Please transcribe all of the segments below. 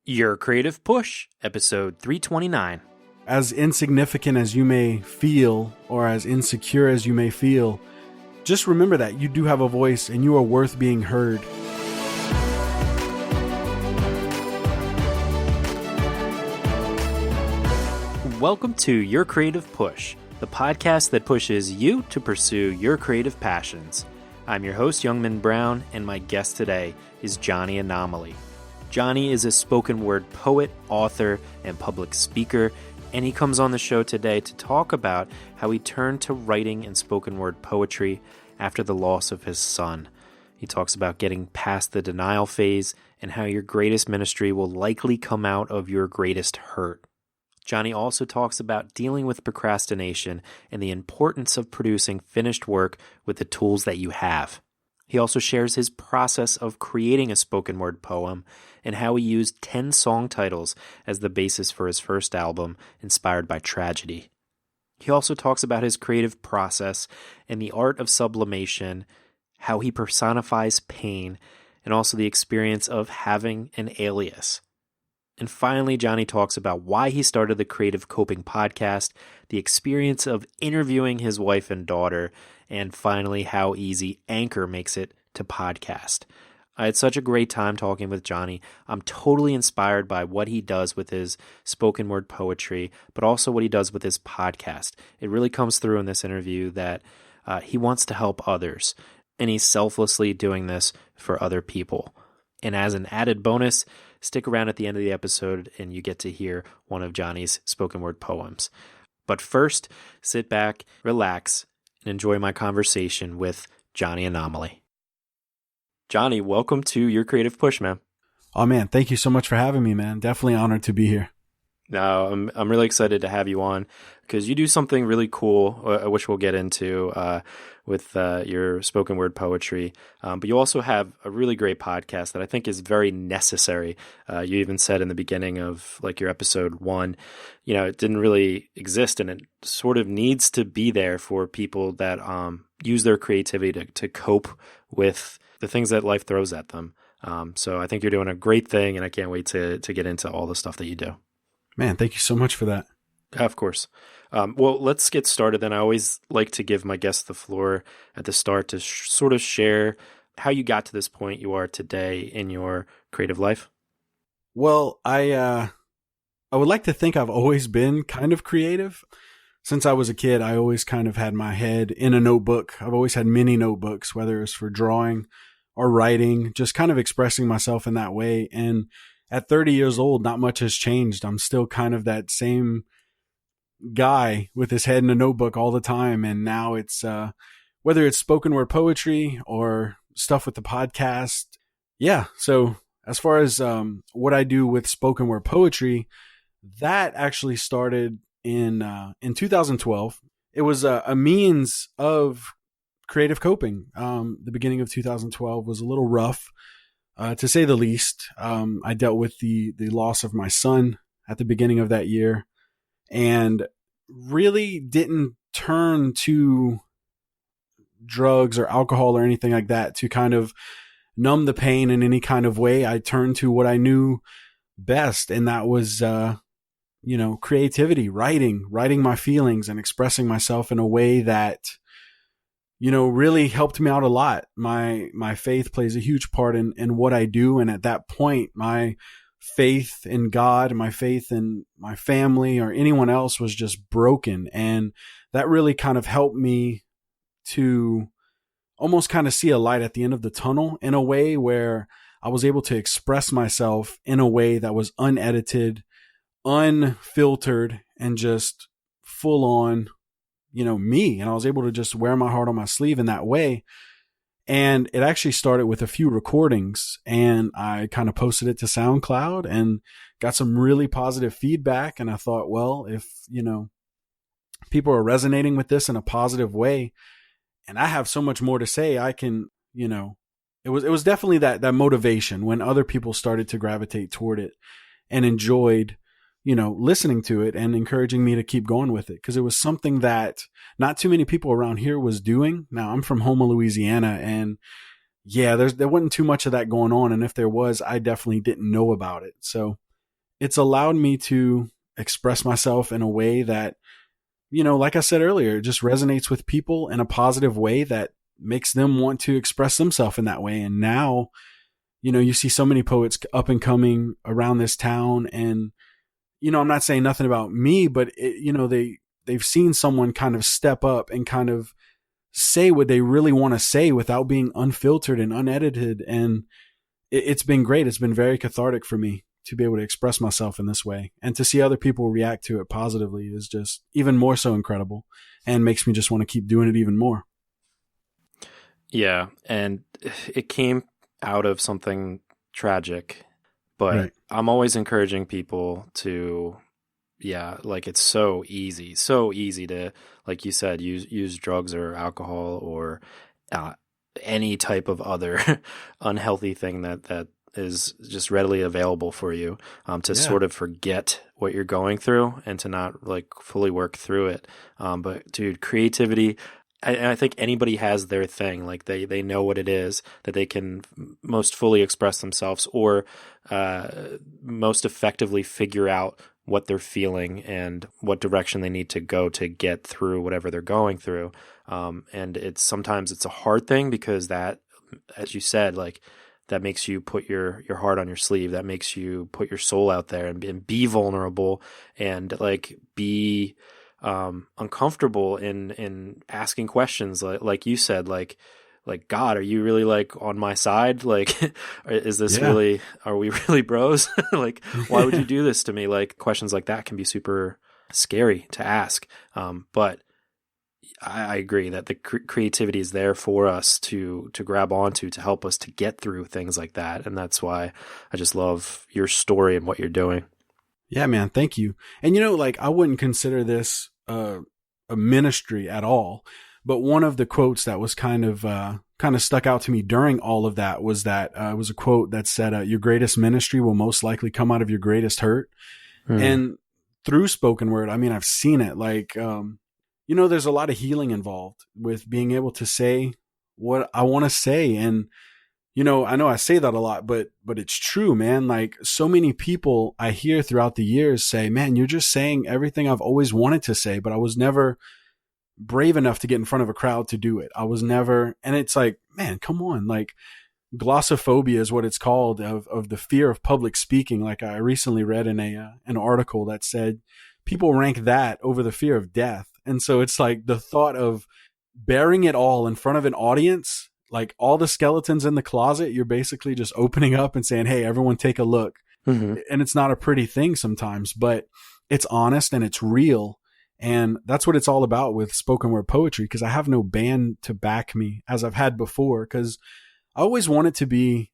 Your Creative Push, episode 329. As insignificant as you may feel, or as insecure as you may feel, just remember that you do have a voice and you are worth being heard. Welcome to Your Creative Push, the podcast that pushes you to pursue your creative passions. I'm your host, Youngman Brown, and my guest today is Johnny Anomaly. Johnny is a spoken word poet, author, and public speaker, and he comes on the show today to talk about how he turned to writing and spoken word poetry after the loss of his son. He talks about getting past the denial phase and how your greatest ministry will likely come out of your greatest hurt. Johnny also talks about dealing with procrastination and the importance of producing finished work with the tools that you have. He also shares his process of creating a spoken word poem and how he used 10 song titles as the basis for his first album, inspired by tragedy. He also talks about his creative process and the art of sublimation, how he personifies pain, and also the experience of having an alias. And finally, Johnny talks about why he started the Creative Coping podcast, the experience of interviewing his wife and daughter, and finally, how easy Anchor makes it to podcast. I had such a great time talking with Johnny. I'm totally inspired by what he does with his spoken word poetry, but also what he does with his podcast. It really comes through in this interview that he wants to help others, and he's selflessly doing this for other people. And as an added bonus, stick around at the end of the episode and you get to hear one of Johnny's spoken word poems. But first, sit back, relax, and enjoy my conversation with Johnny Anomaly. Johnny, welcome to Your Creative Push, man. Oh man, thank you so much for having me, man. Definitely honored to be here. No, I'm really excited to have you on because you do something really cool, which we'll get into with your spoken word poetry. But you also have a really great podcast that I think is very necessary. You even said in the beginning of like your episode 1, you know, it didn't really exist, and it sort of needs to be there for people that use their creativity to cope with the things that life throws at them. So I think you're doing a great thing, and I can't wait to get into all the stuff that you do. Man, thank you so much for that. Of course. Well, let's get started then. I always like to give my guests the floor at the start to sort of share how you got to this point you are today in your creative life. Well, I would like to think I've always been kind of creative. Since I was a kid, I always kind of had my head in a notebook. I've always had many notebooks, whether it's for drawing or writing, just kind of expressing myself in that way. And at 30 years old, not much has changed. I'm still kind of that same guy with his head in a notebook all the time. And now it's, whether it's spoken word poetry or stuff with the podcast. Yeah. So as far as, what I do with spoken word poetry, that actually started in 2012. It was a means of creative coping. The beginning of 2012 was a little rough. To say the least. I dealt with the loss of my son at the beginning of that year and really didn't turn to drugs or alcohol or anything like that to kind of numb the pain in any kind of way. I turned to what I knew best, and that was, creativity, writing my feelings and expressing myself in a way that really helped me out a lot. My faith plays a huge part in what I do. And at that point, my faith in God, my faith in my family or anyone else was just broken. And that really kind of helped me to almost kind of see a light at the end of the tunnel in a way where I was able to express myself in a way that was unedited, unfiltered, and just full on me. And I was able to just wear my heart on my sleeve in that way. And it actually started with a few recordings, and I kind of posted it to SoundCloud and got some really positive feedback. And I thought, well, if, people are resonating with this in a positive way, and I have so much more to say, I can, it was definitely that motivation when other people started to gravitate toward it and enjoyed listening to it and encouraging me to keep going with it, because it was something that not too many people around here was doing. Now, I'm from Houma, Louisiana, and yeah, there wasn't too much of that going on. And if there was, I definitely didn't know about it. So it's allowed me to express myself in a way that, like I said earlier, it just resonates with people in a positive way that makes them want to express themselves in that way. And now, you see so many poets up and coming around this town, and, I'm not saying nothing about me, but they've seen someone kind of step up and kind of say what they really want to say without being unfiltered and unedited. And it's been great. It's been very cathartic for me to be able to express myself in this way, and to see other people react to it positively is just even more so incredible, and makes me just want to keep doing it even more. Yeah. And it came out of something tragic, but Right. I'm always encouraging people to, like it's so easy to, like you said, use drugs or alcohol or any type of other unhealthy thing that is just readily available for you, to sort of forget what you're going through and to not like fully work through it. But dude, creativity, I think anybody has their thing. Like they know what it is that they can most fully express themselves, or most effectively figure out what they're feeling and what direction they need to go to get through whatever they're going through. And sometimes it's a hard thing, because that, as you said, like that makes you put your heart on your sleeve. That makes you put your soul out there and be vulnerable, and like be uncomfortable in asking questions, like you said, like God, are you really like on my side? Like, is this really, are we really bros? Like, why would you do this to me? Like, questions like that can be super scary to ask. But I agree that the creativity is there for us to grab onto, to help us to get through things like that. And that's why I just love your story and what you're doing. Yeah, man. Thank you. And like I wouldn't consider this a ministry at all, but one of the quotes that was kind of stuck out to me during all of that was that it was a quote that said, "Your greatest ministry will most likely come out of your greatest hurt." And through spoken word, I mean, I've seen it. Like, there's a lot of healing involved with being able to say what I want to say, and I know I say that a lot, but it's true, man. Like so many people I hear throughout the years say, "Man, you're just saying everything I've always wanted to say, but I was never brave enough to get in front of a crowd to do it. I was never," and it's like, man, come on. Like glossophobia is what it's called, of the fear of public speaking. Like I recently read in an article that said people rank that over the fear of death. And so it's like the thought of bearing it all in front of an audience, like all the skeletons in the closet, you're basically just opening up and saying, "Hey, everyone take a look." And it's not a pretty thing sometimes, but it's honest and it's real. And that's what it's all about with spoken word poetry, because I have no band to back me as I've had before, because I always wanted to be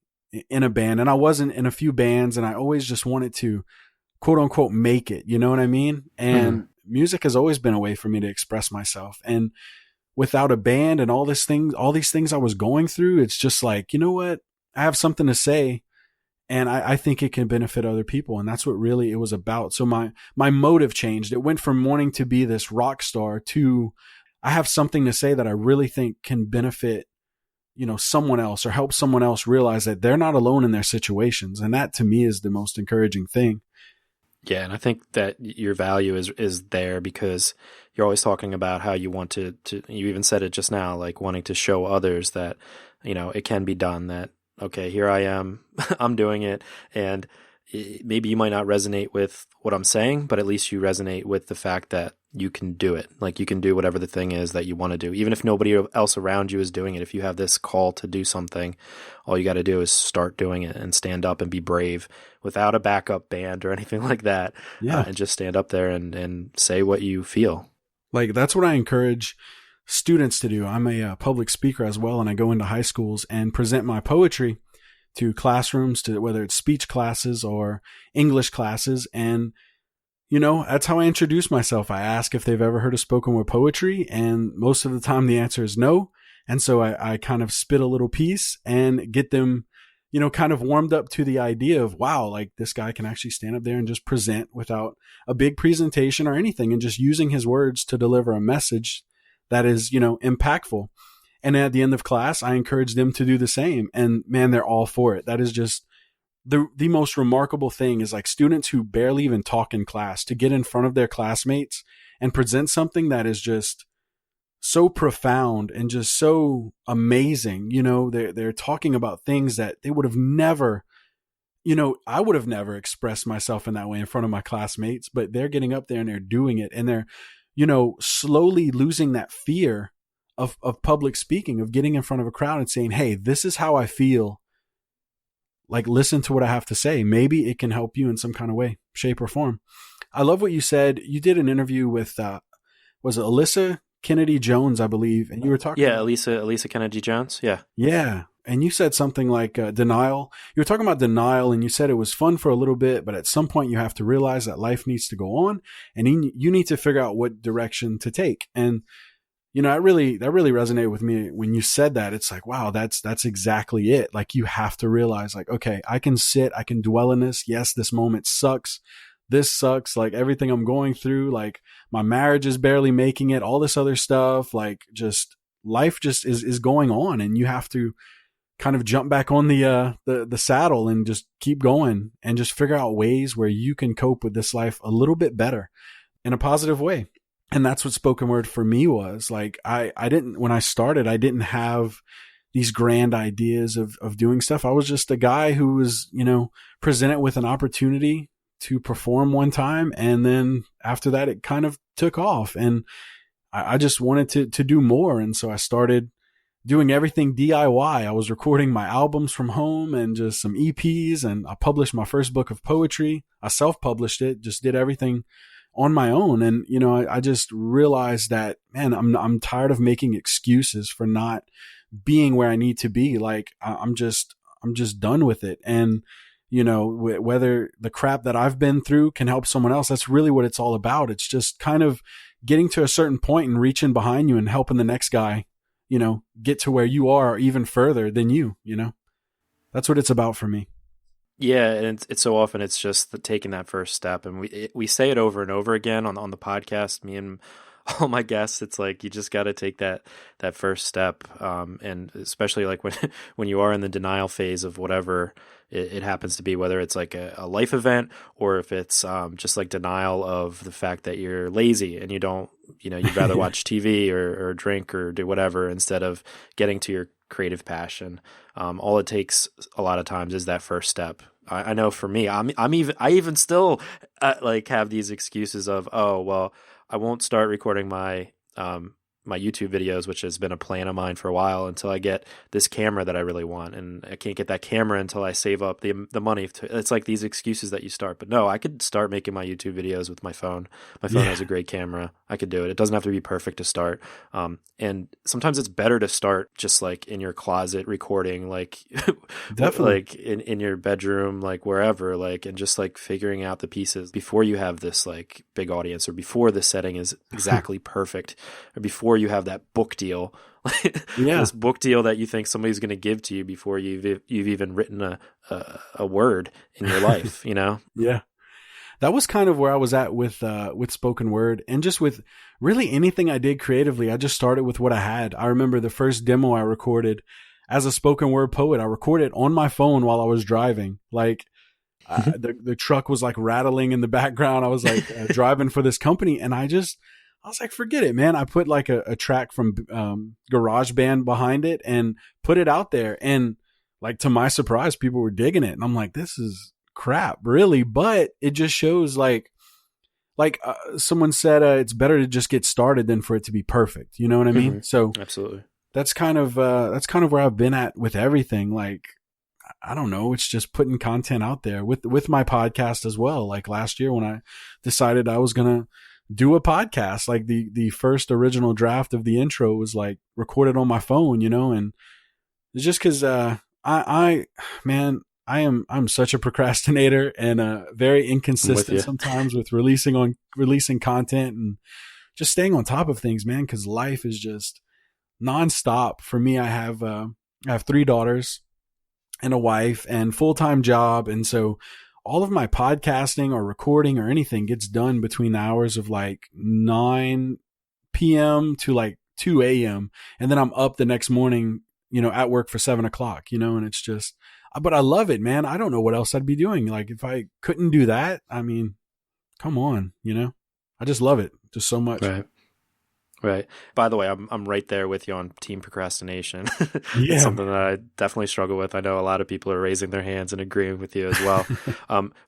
in a band, and I wasn't in a few bands, and I always just wanted to quote unquote make it, you know what I mean? And music has always been a way for me to express myself. And without a band and all these things I was going through, it's just like, you know what? I have something to say, and I think it can benefit other people. And that's what really it was about. So my motive changed. It went from wanting to be this rock star to I have something to say that I really think can benefit, someone else, or help someone else realize that they're not alone in their situations. And that to me is the most encouraging thing. Yeah, and I think that your value is there, because you're always talking about how you want to you even said it just now, like wanting to show others that, it can be done, that, okay, here I am, I'm doing it. And maybe you might not resonate with what I'm saying, but at least you resonate with the fact that you can do it. Like you can do whatever the thing is that you want to do, even if nobody else around you is doing it. If you have this call to do something, all you got to do is start doing it and stand up and be brave without a backup band or anything like that. And just stand up there and say what you feel. Like that's what I encourage students to do. I'm a public speaker as well, and I go into high schools and present my poetry to classrooms, to whether it's speech classes or English classes. And, that's how I introduce myself. I ask if they've ever heard of spoken word poetry, and most of the time the answer is no. And so I kind of spit a little piece and get them, kind of warmed up to the idea of, wow, like this guy can actually stand up there and just present without a big presentation or anything, and just using his words to deliver a message that is, impactful. And at the end of class, I encourage them to do the same. And man, they're all for it. That is just the most remarkable thing is like students who barely even talk in class to get in front of their classmates and present something that is just so profound and just so amazing. They're talking about things that they would have never, I would have never expressed myself in that way in front of my classmates, but they're getting up there and they're doing it, and they're, slowly losing that fear of public speaking, of getting in front of a crowd and saying, hey, this is how I feel. Like, listen to what I have to say. Maybe it can help you in some kind of way, shape, or form. I love what you said. You did an interview with, was it Alyssa Kennedy Jones, I believe, and you were talking. Yeah, Elisa Kennedy Jones. Yeah. Yeah. And you said something like denial. You were talking about denial, and you said it was fun for a little bit, but at some point you have to realize that life needs to go on, and you need to figure out what direction to take. And that really resonated with me when you said that. It's like, wow, that's exactly it. Like, you have to realize, like, okay, I can dwell in this. Yes, this moment sucks. This sucks. Like, everything I'm going through, like my marriage is barely making it, all this other stuff, like, just life just is going on, and you have to kind of jump back on the saddle and just keep going and just figure out ways where you can cope with this life a little bit better in a positive way. And that's what spoken word for me was. Like, when I started, I didn't have these grand ideas of doing stuff. I was just a guy who was, presented with an opportunity to perform one time. And then after that, it kind of took off, and I just wanted to do more. And so I started doing everything DIY. I was recording my albums from home and just some EPs, and I published my first book of poetry. I self-published it, just did everything on my own. And, I just realized that, man, I'm tired of making excuses for not being where I need to be. Like, I'm just done with it. And, whether the crap that I've been through can help someone else, that's really what it's all about. It's just kind of getting to a certain point and reaching behind you and helping the next guy, get to where you are, or even further than you. That's what it's about for me. Yeah, and it's so often it's just taking that first step, and we say it over and over again on the podcast. Me and all my guests, it's like you just got to take that first step, and especially like when you are in the denial phase of whatever it happens to be, whether it's like a life event or if it's just like denial of the fact that you're lazy and you don't, you'd rather watch TV or drink or do whatever instead of getting to your creative passion. All it takes a lot of times is that first step. I know for me, I even still like have these excuses of, oh, well, I won't start recording my YouTube videos, which has been a plan of mine for a while, until I get this camera that I really want. And I can't get that camera until I save up the money. It's like these excuses that you start. But no, I could start making my YouTube videos with my phone. My phone has a great camera. I could do it. It doesn't have to be perfect to start. And sometimes it's better to start just like in your closet recording, like definitely like in your bedroom, like wherever, like, and just like figuring out the pieces before you have this like big audience, or before the setting is exactly perfect, or before you have that book deal, this book deal that you think somebody's going to give to you before you've even written a word in your life, Yeah. That was kind of where I was at with spoken word, and just with really anything I did creatively. I just started with what I had. I remember the first demo I recorded as a spoken word poet. I recorded on my phone while I was driving. Like, the truck was like rattling in the background. I was like driving for this company, and I was like, forget it, man. I put like a track from GarageBand behind it and put it out there. And like, to my surprise, people were digging it. And I'm like, this is crap, really. But it just shows like someone said, it's better to just get started than for it to be perfect. You know what I mean? So absolutely. That's kind of where I've been at with everything. Like, I don't know. It's just putting content out there with my podcast as well. Like last year when I decided I was going to do a podcast, like the first original draft of the intro was like recorded on my phone, and it's just cause, I'm such a procrastinator and very inconsistent sometimes with releasing content and just staying on top of things, man. Cause life is just nonstop for me. I have 3 daughters and a wife and full-time job. And so all of my podcasting or recording or anything gets done between the hours of like 9 p.m. to like 2 a.m. And then I'm up the next morning, at work for 7 o'clock, and it's just, but I love it, man. I don't know what else I'd be doing. Like if I couldn't do that, I mean, come on, I just love it just so much. Right. Right. By the way, I'm right there with you on team procrastination. It's Yeah. something that I definitely struggle with. I know a lot of people are raising their hands and agreeing with you as well.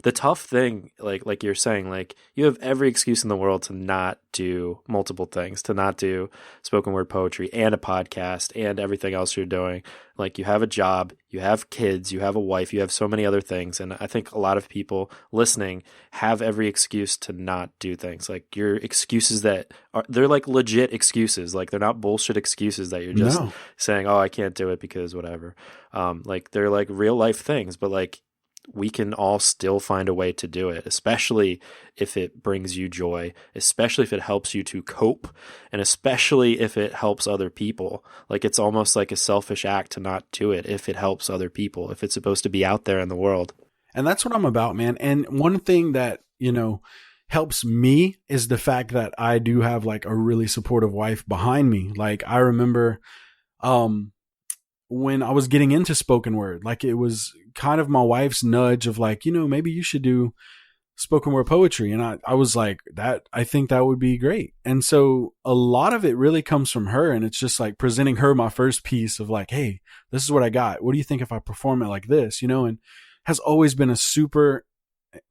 The tough thing, like you're saying, like you have every excuse in the world to not do multiple things, to not do spoken word poetry and a podcast and everything else you're doing. Like you have a job, you have kids, you have a wife, you have so many other things. And I think a lot of people listening have every excuse to not do things. Like your excuses they're like legit excuses. Like they're not bullshit excuses that you're just No. saying, oh, I can't do it because whatever. Like they're like real life things, but like we can all still find a way to do it, especially if it brings you joy, especially if it helps you to cope, and especially if it helps other people. Like it's almost like a selfish act to not do it if it helps other people, if it's supposed to be out there in the world. And that's what I'm about, man. And one thing that, helps me is the fact that I do have like a really supportive wife behind me. Like I remember, when I was getting into spoken word, like it was kind of my wife's nudge of like, maybe you should do spoken word poetry. And I was like, I think that would be great. And so a lot of it really comes from her. And it's just like presenting her my first piece of like, hey, this is what I got. What do you think if I perform it like this? And has always been a super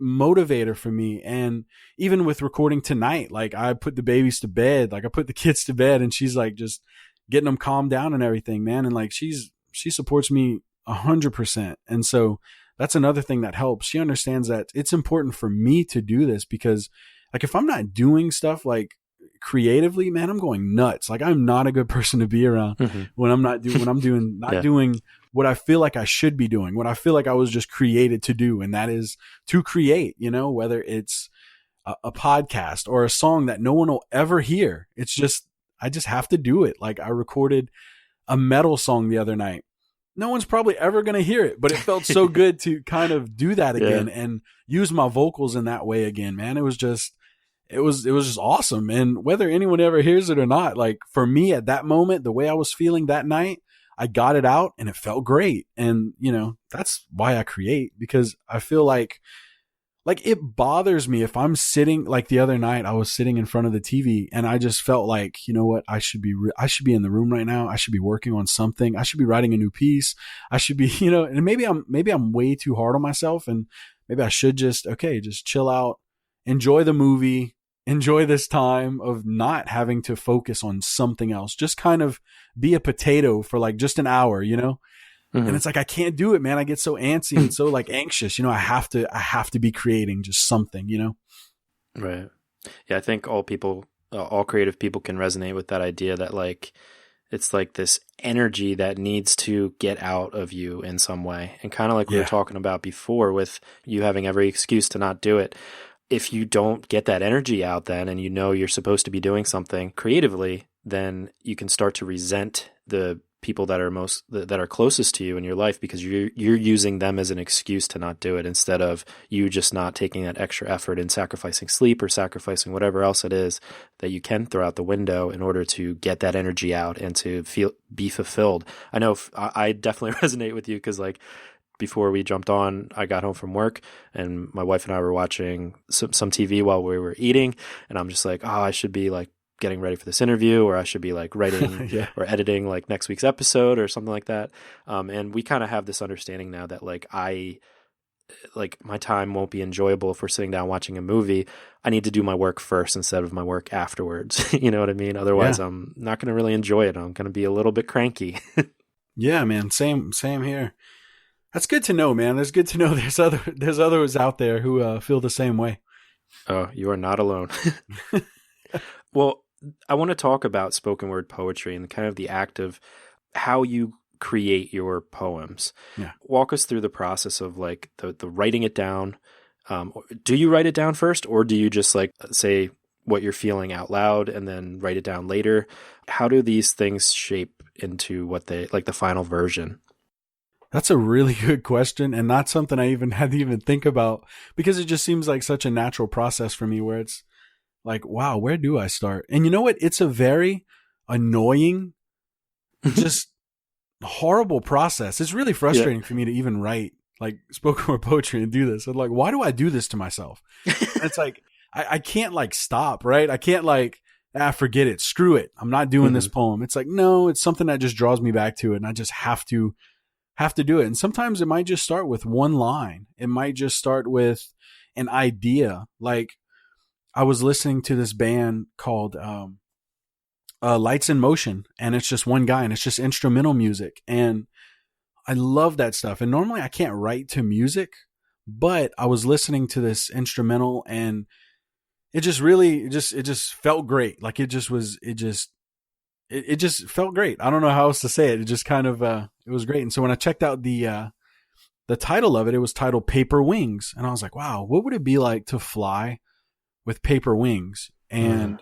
motivator for me. And even with recording tonight, like I put the babies to bed, like I put the kids to bed, and she's like just getting them calmed down and everything, man. And like she supports me 100%. And so that's another thing that helps. She understands that it's important for me to do this because like if I'm not doing stuff like creatively, man, I'm going nuts. Like I'm not a good person to be around when I'm not doing what I feel like I should be doing, what I feel like I was just created to do. And that is to create, whether it's a podcast or a song that no one will ever hear. It's just, I just have to do it. Like I recorded a metal song the other night. No one's probably ever going to hear it, but it felt so good to kind of do that again and use my vocals in that way again, man. It was just awesome. And whether anyone ever hears it or not, like for me at that moment, the way I was feeling that night, I got it out and it felt great. And, that's why I create, because I feel like it bothers me if I'm sitting, like the other night I was sitting in front of the TV and I just felt like, you know what, I should be in the room right now. I should be working on something. I should be writing a new piece. I should be, and maybe I'm way too hard on myself, and maybe I should just chill out, enjoy the movie, enjoy this time of not having to focus on something else. Just kind of be a potato for like just an hour, And it's like, I can't do it, man. I get so antsy and so like anxious, I have to be creating just something, Right. Yeah. I think all creative people can resonate with that idea that like, it's like this energy that needs to get out of you in some way. And kind of like we were talking about before with you having every excuse to not do it. If you don't get that energy out then, and you're supposed to be doing something creatively, then you can start to resent the people that are closest to you in your life because you're using them as an excuse to not do it, instead of you just not taking that extra effort and sacrificing sleep or sacrificing whatever else it is that you can throw out the window in order to get that energy out and to be fulfilled. I know I definitely resonate with you because like, before we jumped on, I got home from work and my wife and I were watching some TV while we were eating. And I'm just like, oh, I should be like getting ready for this interview, or I should be like writing or editing like next week's episode or something like that. And we kind of have this understanding now that like my time won't be enjoyable if we're sitting down watching a movie. I need to do my work first instead of my work afterwards. You know what I mean? Otherwise, I'm not going to really enjoy it. I'm going to be a little bit cranky. Yeah, man. Same here. That's good to know, man. It's good to know there's others out there who feel the same way. Oh, you are not alone. Well, I want to talk about spoken word poetry and kind of the act of how you create your poems. Yeah. Walk us through the process of like the writing it down. Do you write it down first, or do you just like say what you're feeling out loud and then write it down later? How do these things shape into what like the final version? That's a really good question, and not something I even had to even think about, because it just seems like such a natural process for me where it's like, wow, where do I start? And you know what? It's a very annoying, just horrible process. It's really frustrating for me to even write like spoken word poetry and do this. I'm like, why do I do this to myself? And it's like, I can't like stop, right? I can't like, forget it. Screw it. I'm not doing this poem. It's like, no, it's something that just draws me back to it. And I just have to do it. And sometimes it might just start with one line. It might just start with an idea. Like I was listening to this band called, Lights in Motion, and it's just one guy and it's just instrumental music. And I love that stuff. And normally I can't write to music, but I was listening to this instrumental and it just really, it just felt great. Like it just felt great. I don't know how else to say it. It just kind of, it was great. And so when I checked out the title of it, it was titled Paper Wings. And I was like, wow, what would it be like to fly with paper wings? And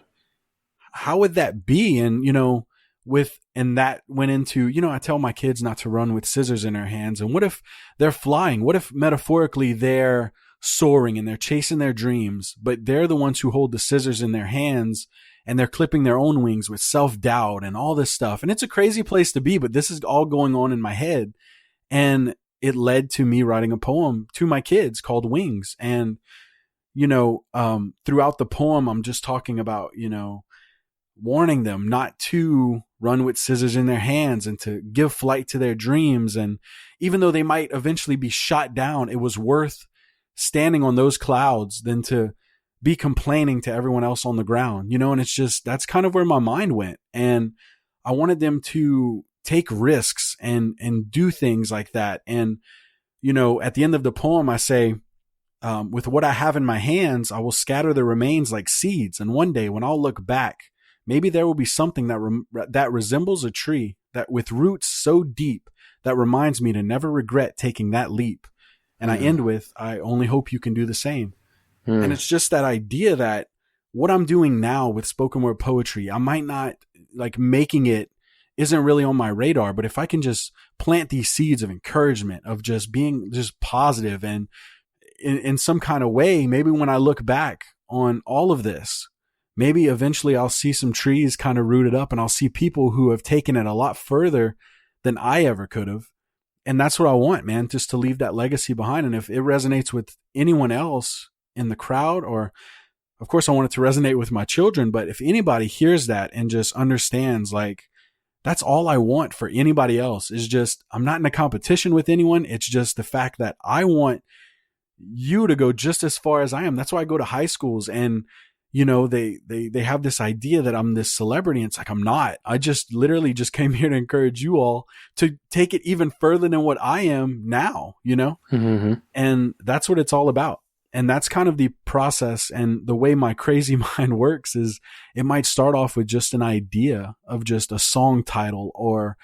how would that be? And, and that went into, I tell my kids not to run with scissors in their hands. And what if they're flying? What if metaphorically they're soaring and they're chasing their dreams, but they're the ones who hold the scissors in their hands and they're clipping their own wings with self-doubt and all this stuff. And it's a crazy place to be, but this is all going on in my head. And it led to me writing a poem to my kids called Wings. And, throughout the poem, I'm just talking about, warning them not to run with scissors in their hands and to give flight to their dreams. And even though they might eventually be shot down, it was worth standing on those clouds than to be complaining to everyone else on the ground, and it's just, that's kind of where my mind went. And I wanted them to take risks and do things like that. And, at the end of the poem, I say, with what I have in my hands, I will scatter the remains like seeds. And one day when I'll look back, maybe there will be something that resembles a tree that with roots so deep that reminds me to never regret taking that leap. And I end with, I only hope you can do the same. And it's just that idea that what I'm doing now with spoken word poetry, I might not like making it isn't really on my radar, but if I can just plant these seeds of encouragement, of just being just positive and in some kind of way, maybe when I look back on all of this, maybe eventually I'll see some trees kind of rooted up and I'll see people who have taken it a lot further than I ever could have. And that's what I want, man, just to leave that legacy behind. And if it resonates with anyone else in the crowd, or of course I want it to resonate with my children, but if anybody hears that and just understands, like, that's all I want for anybody else is just, I'm not in a competition with anyone. It's just the fact that I want you to go just as far as I am. That's why I go to high schools and, they have this idea that I'm this celebrity. And it's like, I'm not. I just literally just came here to encourage you all to take it even further than what I am now, And that's what it's all about. And that's kind of the process. And the way my crazy mind works is it might start off with just an idea of just a song title or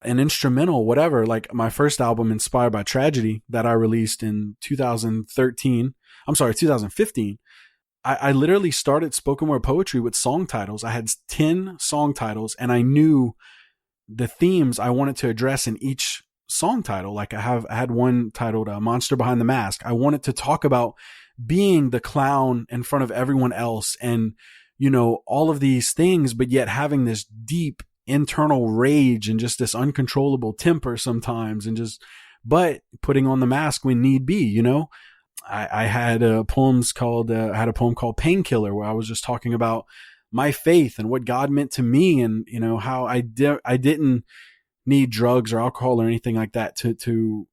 an instrumental, whatever. Like my first album, Inspired by Tragedy, that I released in 2015. I literally started spoken word poetry with song titles. I had 10 song titles and I knew the themes I wanted to address in each song title. Like I had one titled Monster Behind the Mask. I wanted to talk about being the clown in front of everyone else and, all of these things, but yet having this deep internal rage and just this uncontrollable temper sometimes but putting on the mask when need be, I had a poem called Painkiller, where I was just talking about my faith and what God meant to me and, how I didn't need drugs or alcohol or anything like that to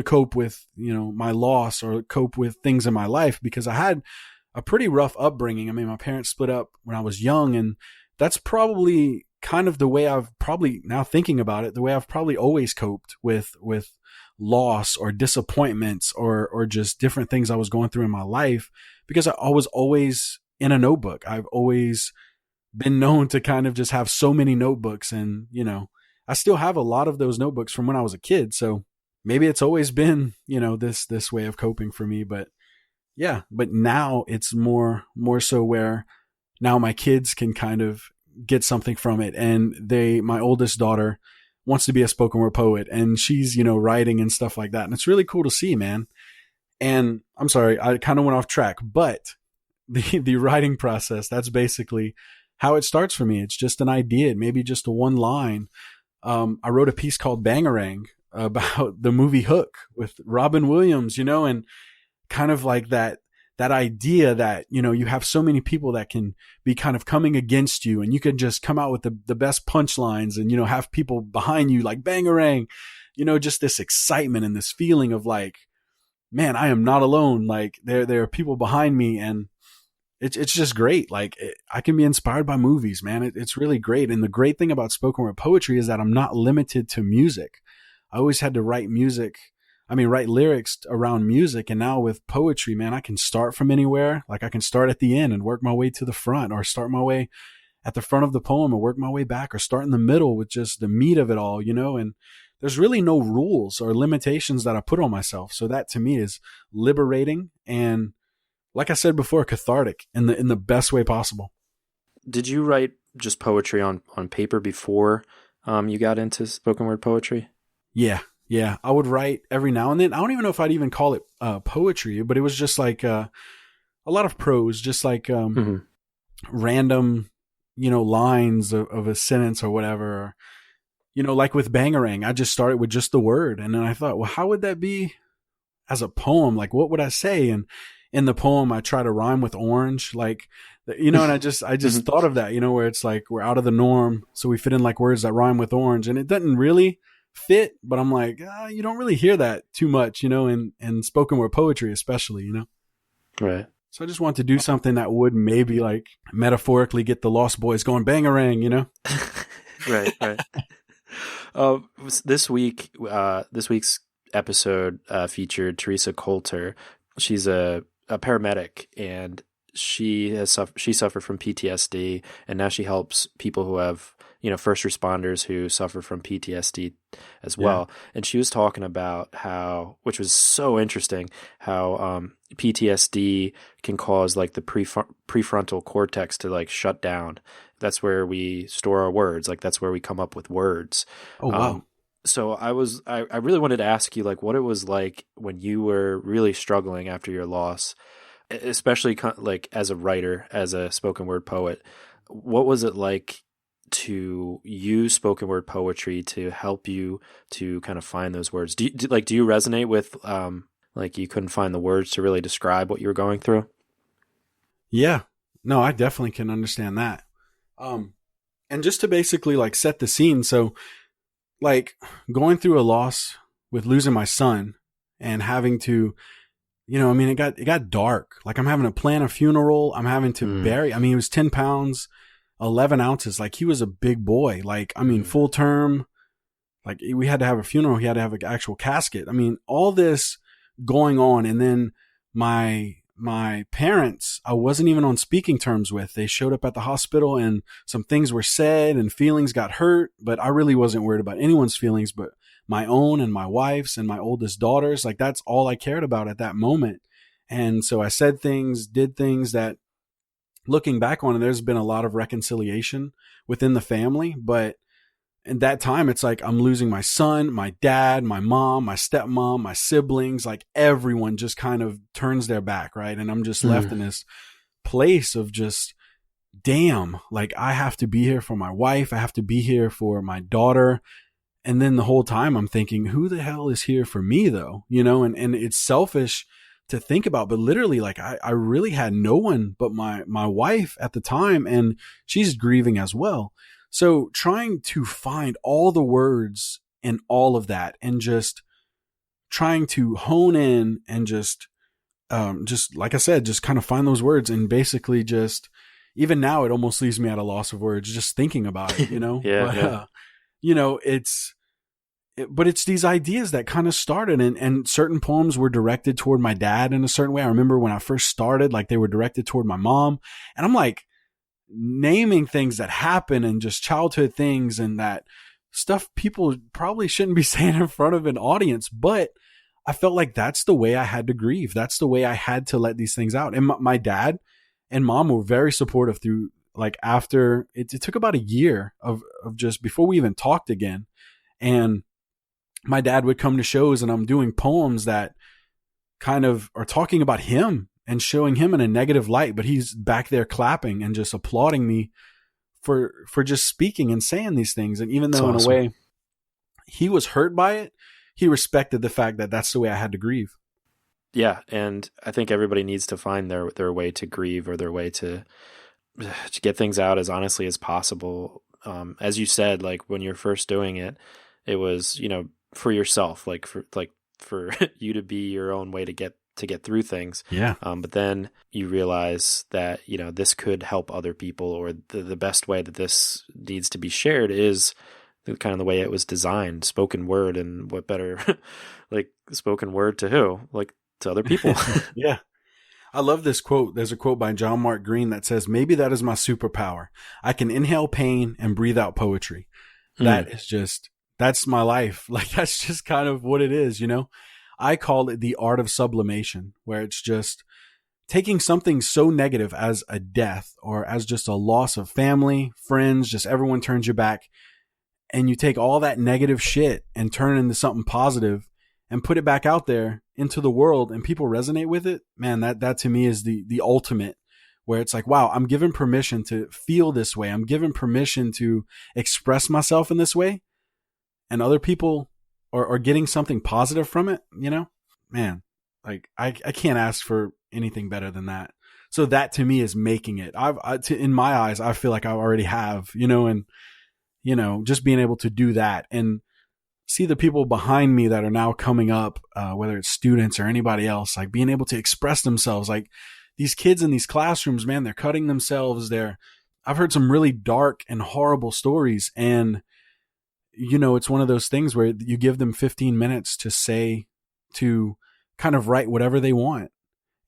cope with, my loss or cope with things in my life, because I had a pretty rough upbringing. I mean, my parents split up when I was young, and that's probably kind of the way I've probably, now thinking about it, the way I've probably always coped with loss or disappointments or just different things I was going through in my life, because I was always in a notebook. I've always been known to kind of just have so many notebooks, and, I still have a lot of those notebooks from when I was a kid. So maybe it's always been, this way of coping for me, but now it's more so where now my kids can kind of get something from it. And my oldest daughter wants to be a spoken word poet, and she's, writing and stuff like that. And it's really cool to see, man. And I'm sorry, I kind of went off track, but the writing process, that's basically how it starts for me. It's just an idea, maybe just a one line I wrote a piece called Bangarang about the movie Hook with Robin Williams, and kind of like that idea that, you have so many people that can be kind of coming against you, and you can just come out with the best punchlines and, have people behind you like Bangarang, just this excitement and this feeling of like, man, I am not alone. Like there are people behind me, and it's just great. Like I can be inspired by movies, man. It's really great. And the great thing about spoken word poetry is that I'm not limited to music. I always had to write lyrics around music. And now with poetry, man, I can start from anywhere. Like I can start at the end and work my way to the front, or start my way at the front of the poem and work my way back, or start in the middle with just the meat of it all, and there's really no rules or limitations that I put on myself. So that to me is liberating and, like I said before, cathartic in the best way possible. Did you write just poetry on paper before you got into spoken word poetry? Yeah. I would write every now and then. I don't even know if I'd even call it poetry, but it was just like a lot of prose, just like random, lines of a sentence or whatever. Like with Bangarang, I just started with just the word. And then I thought, well, how would that be as a poem? Like, what would I say? And in the poem, I try to rhyme with orange, like, and I just thought of that, where it's like, we're out of the norm. So we fit in like words that rhyme with orange, and it doesn't really fit, but I'm like, you don't really hear that too much, in spoken word poetry, especially, Right. So I just want to do something that would maybe like metaphorically get the Lost Boys going Bangarang, Right. This week's episode featured Teresa Coulter. She's a paramedic, and she suffered from PTSD, and now she helps people who have, first responders who suffer from PTSD as well. Yeah. And she was talking about how, which was so interesting, how PTSD can cause like the prefrontal cortex to like shut down. That's where we store our words. Like that's where we come up with words. Oh, wow. So I really wanted to ask you like what it was like when you were really struggling after your loss, especially like as a writer, as a spoken word poet. What was it like to use spoken word poetry to help you to kind of find those words? Do you resonate with like you couldn't find the words to really describe what you were going through? Yeah, no, I definitely can understand that. And just to basically like set the scene. So like going through a loss with losing my son and having to, it got dark. Like I'm having to plan a funeral. I'm having to bury, he was 10 pounds, 11 ounces. Like he was a big boy. Like, full term, like we had to have a funeral. He had to have an actual casket. All this going on. And then my parents, I wasn't even on speaking terms with. They showed up at the hospital and some things were said and feelings got hurt, but I really wasn't worried about anyone's feelings but my own and my wife's and my oldest daughter's. Like that's all I cared about at that moment. And so I said things, did things that looking back on it, there's been a lot of reconciliation within the family, but in that time, it's like I'm losing my son, my dad, my mom, my stepmom, my siblings, like everyone just kind of turns their back, right? And I'm just left in this place of just, damn, like I have to be here for my wife. I have to be here for my daughter. And then the whole time I'm thinking, who the hell is here for me though? And it's selfish to think about, but literally like I really had no one but my wife at the time, and she's grieving as well. So trying to find all the words in all of that and just trying to hone in and just like I said, just kind of find those words and basically just, even now it almost leaves me at a loss of words just thinking about it, Yeah. But it's these ideas that kind of started, and certain poems were directed toward my dad in a certain way. I remember when I first started, like they were directed toward my mom, and I'm like, naming things that happen and just childhood things and that stuff people probably shouldn't be saying in front of an audience. But I felt like that's the way I had to grieve. That's the way I had to let these things out. And my dad and mom were very supportive through, like after it took about a year of just before we even talked again. And my dad would come to shows and I'm doing poems that kind of are talking about him and showing him in a negative light, but he's back there clapping and just applauding me for just speaking and saying these things. And even though in a way he was hurt by it, he respected the fact that that's the way I had to grieve. Yeah, and I think everybody needs to find their way to grieve, or their way to get things out as honestly as possible. As you said, like when you're first doing it, it was, for yourself, for you to be your own way to get through things. Yeah. But then you realize that, this could help other people, or the best way that this needs to be shared is kind of the way it was designed, spoken word. And what better, like spoken word to who? Like to other people. Yeah. I love this quote. There's a quote by John Mark Green that says, "Maybe that is my superpower. I can inhale pain and breathe out poetry." That's my life. Like, that's just kind of what it is, I call it the art of sublimation, where it's just taking something so negative as a death, or as just a loss of family, friends, just everyone turns your back, and you take all that negative shit and turn it into something positive and put it back out there into the world, and people resonate with it. Man, that to me is the ultimate, where it's like, wow, I'm given permission to feel this way. I'm given permission to express myself in this way, and other people are getting something positive from it, man, like I can't ask for anything better than that. So that to me is making it. In my eyes, I feel like I already have, and, just being able to do that and see the people behind me that are now coming up, whether it's students or anybody else, like being able to express themselves. Like these kids in these classrooms, man, they're cutting themselves. I've heard some really dark and horrible stories, and it's one of those things where you give them 15 minutes to kind of write whatever they want,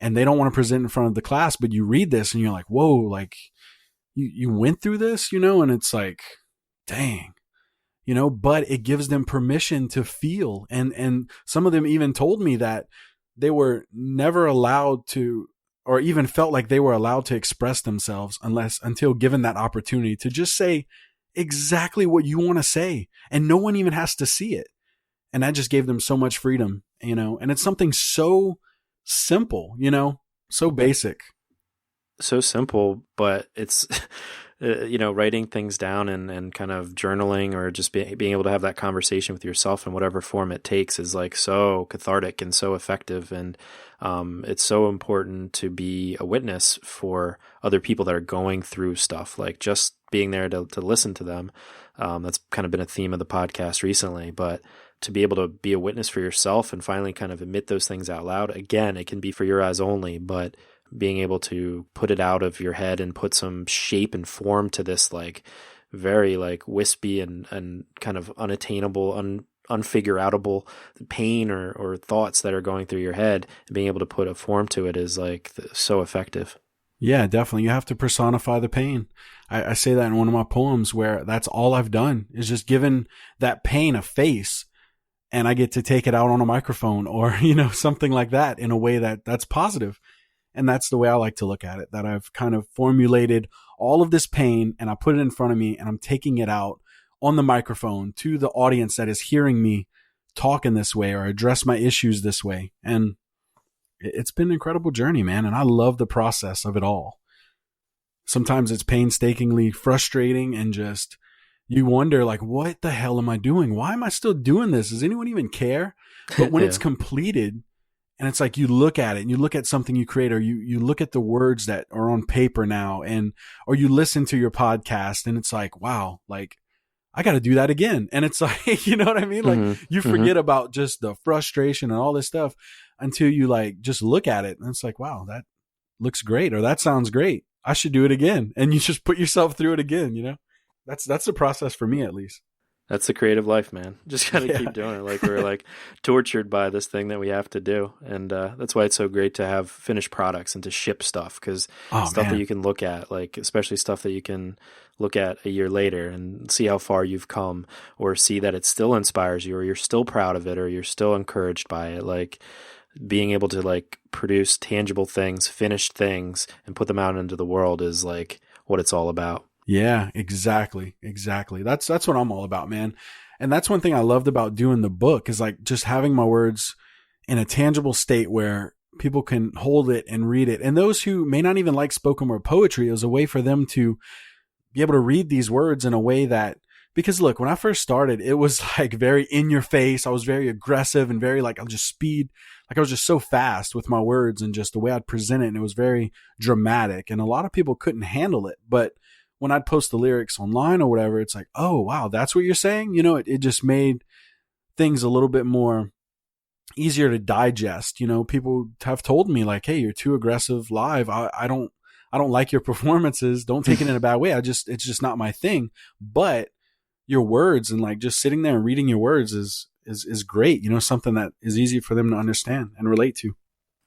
and they don't want to present in front of the class, but you read this and you're like, whoa, like you went through this, and it's like, dang, but it gives them permission to feel. And some of them even told me that they were never allowed to, or even felt like they were allowed to express themselves until given that opportunity to just say exactly what you want to say, and no one even has to see it. And that just gave them so much freedom, and it's something so simple, so basic. So simple, but it's, writing things down and kind of journaling, or just being able to have that conversation with yourself in whatever form it takes, is like so cathartic and so effective. And it's so important to be a witness for other people that are going through stuff, like just being there to listen to them. That's kind of been a theme of the podcast recently, but to be able to be a witness for yourself and finally kind of admit those things out loud. Again, it can be for your eyes only, but being able to put it out of your head and put some shape and form to this, like very like wispy and kind of unattainable, unfigure-outable pain or thoughts that are going through your head, and being able to put a form to it is like so effective. Yeah, definitely. You have to personify the pain. I say that in one of my poems, where that's all I've done is just given that pain a face, and I get to take it out on a microphone, or, something like that, in a way that's positive. And that's the way I like to look at it, that I've kind of formulated all of this pain, and I put it in front of me, and I'm taking it out on the microphone to the audience that is hearing me talk in this way or address my issues this way. And it's been an incredible journey, man. And I love the process of it all. Sometimes it's painstakingly frustrating, and just, you wonder, like, what the hell am I doing? Why am I still doing this? Does anyone even care? But when it's completed, and it's like, you look at it and you look at something you create, or you look at the words that are on paper now, or you listen to your podcast, and it's like, wow, like I got to do that again. And it's like, you know what I mean? Like you forget about just the frustration and all this stuff until you like just look at it, and it's like, wow, that looks great, or that sounds great. I should do it again. And you just put yourself through it again, That's the process for me, at least. That's the creative life, man. Just gotta keep doing it. Like we're like tortured by this thing that we have to do, and that's why it's so great to have finished products and to ship stuff, because that you can look at, like especially stuff that you can look at a year later and see how far you've come, or see that it still inspires you, or you're still proud of it, or you're still encouraged by it. Like being able to like produce tangible things, finished things, and put them out into the world is like what it's all about. Yeah, exactly. That's what I'm all about, man. And that's one thing I loved about doing the book, is like just having my words in a tangible state where people can hold it and read it. And those who may not even like spoken word poetry, it was a way for them to be able to read these words in a way that Because look, when I first started, it was like very in your face. I was very aggressive and very like, I'll just speed. Like I was just so fast with my words and just the way I'd present it. And it was very dramatic. And a lot of people couldn't handle it. But when I'd post the lyrics online or whatever, it's like, oh, wow, that's what you're saying. You know, it just made things a little bit more easier to digest. You know, people have told me like, hey, you're too aggressive live. I don't like your performances. Don't take it in a bad way. It's just not my thing. But your words and like just sitting there and reading your words is great. You know, something that is easy for them to understand and relate to.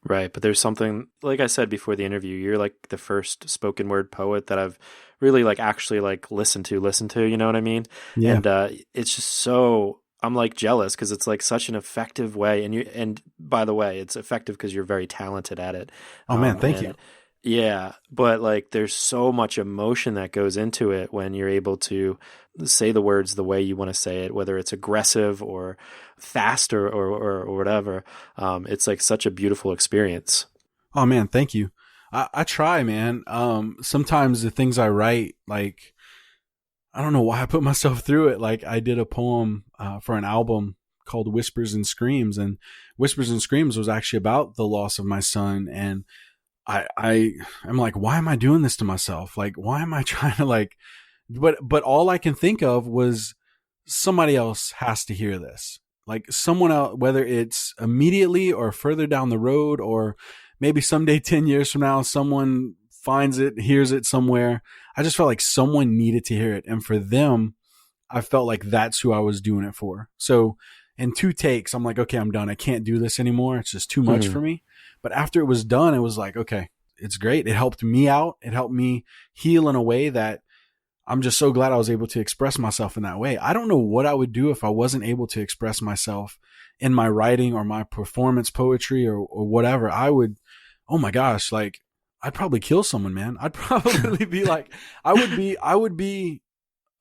Right. But there's something, like I said before the interview, you're like the first spoken word poet that I've really like actually like listened to, you know what I mean? Yeah. And it's just so, I'm like jealous because it's like such an effective way. And by the way, it's effective because you're very talented at it. Oh man, thank you. Yeah, but like there's so much emotion that goes into it when you're able to say the words the way you want to say it, whether it's aggressive or fast or whatever. It's like such a beautiful experience. Oh man, thank you. I try, man. Sometimes the things I write, like, I don't know why I put myself through it. Like I did a poem for an album called Whispers and Screams, and Whispers and Screams was actually about the loss of my son. And I'm like, why am I doing this to myself? Like, why am I trying to like, but all I can think of was somebody else has to hear this. Like someone else, whether it's immediately or further down the road, or maybe someday, 10 years from now, someone finds it, hears it somewhere. I just felt like someone needed to hear it. And for them, I felt like that's who I was doing it for. So in 2 takes, I'm like, okay, I'm done. I can't do this anymore. It's just too much for me. But after it was done, it was like, okay, it's great. It helped me out. It helped me heal in a way that I'm just so glad I was able to express myself in that way. I don't know what I would do if I wasn't able to express myself in my writing or my performance poetry or whatever. I would, oh my gosh, like I'd probably kill someone, man. I'd probably be like, I would be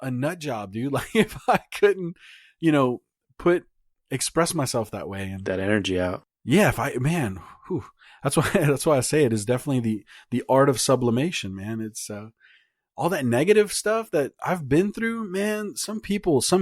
a nut job, dude. Like if I couldn't, you know, express myself that way and that energy out. Yeah, that's why I say it is definitely the art of sublimation, man. It's all that negative stuff that I've been through, man. Some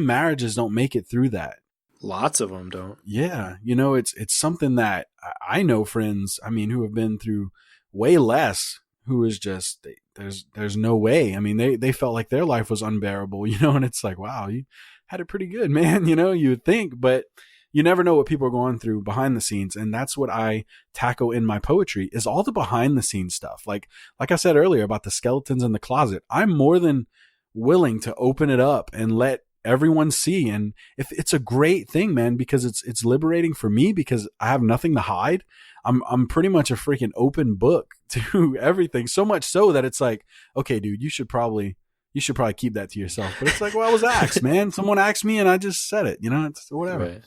marriages don't make it through that. Lots of them don't. Yeah, you know, it's something that I know friends, I mean, who have been through way less, who is just there's no way. I mean, they felt like their life was unbearable, you know, and it's like, wow, you had it pretty good, man, you know, you would think, but you never know what people are going through behind the scenes. And that's what I tackle in my poetry is all the behind the scenes stuff. Like I said earlier about the skeletons in the closet, I'm more than willing to open it up and let everyone see. And if it's a great thing, man, because it's liberating for me because I have nothing to hide. I'm pretty much a freaking open book to everything. So much so that it's like, okay, dude, you should probably keep that to yourself. But it's like, well, I was asked, man. Someone asked me and I just said it, you know, it's whatever. Right.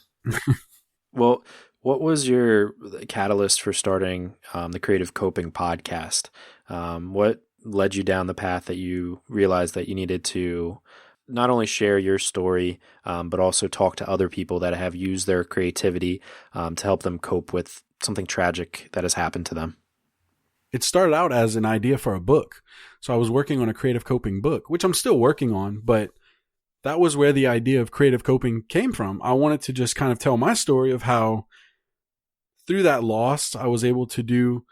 Well, what was your catalyst for starting the Creative Coping podcast? What led you down the path that you realized that you needed to not only share your story, but also talk to other people that have used their creativity to help them cope with something tragic that has happened to them? It started out as an idea for a book. So I was working on a creative coping book, which I'm still working on, but that was where the idea of creative coping came from. I wanted to just kind of tell my story of how through that loss, I was able to do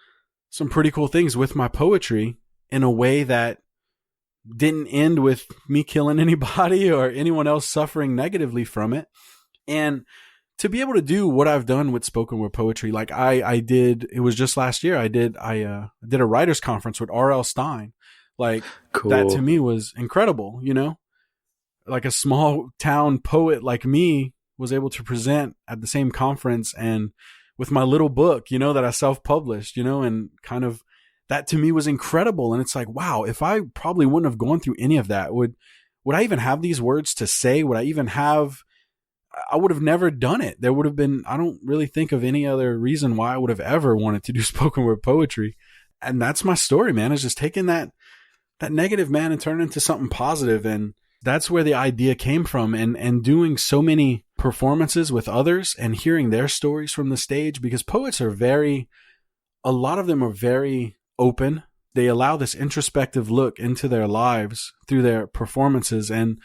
some pretty cool things with my poetry in a way that didn't end with me killing anybody or anyone else suffering negatively from it. And to be able to do what I've done with spoken word poetry, like I did, it was just last year, I did a writer's conference with R.L. Stein. Like cool. That to me was incredible, you know? Like a small town poet like me was able to present at the same conference and with my little book, you know, that I self-published, you know, and kind of that to me was incredible. And it's like, wow, if I probably wouldn't have gone through any of that, would I even have these words to say? I would have never done it. There would have been, I don't really think of any other reason why I would have ever wanted to do spoken word poetry. And that's my story, man, is just taking that negative, man, and turning it into something positive. And that's where the idea came from, and doing so many performances with others and hearing their stories from the stage, because poets are a lot of them are very open. They allow this introspective look into their lives through their performances. And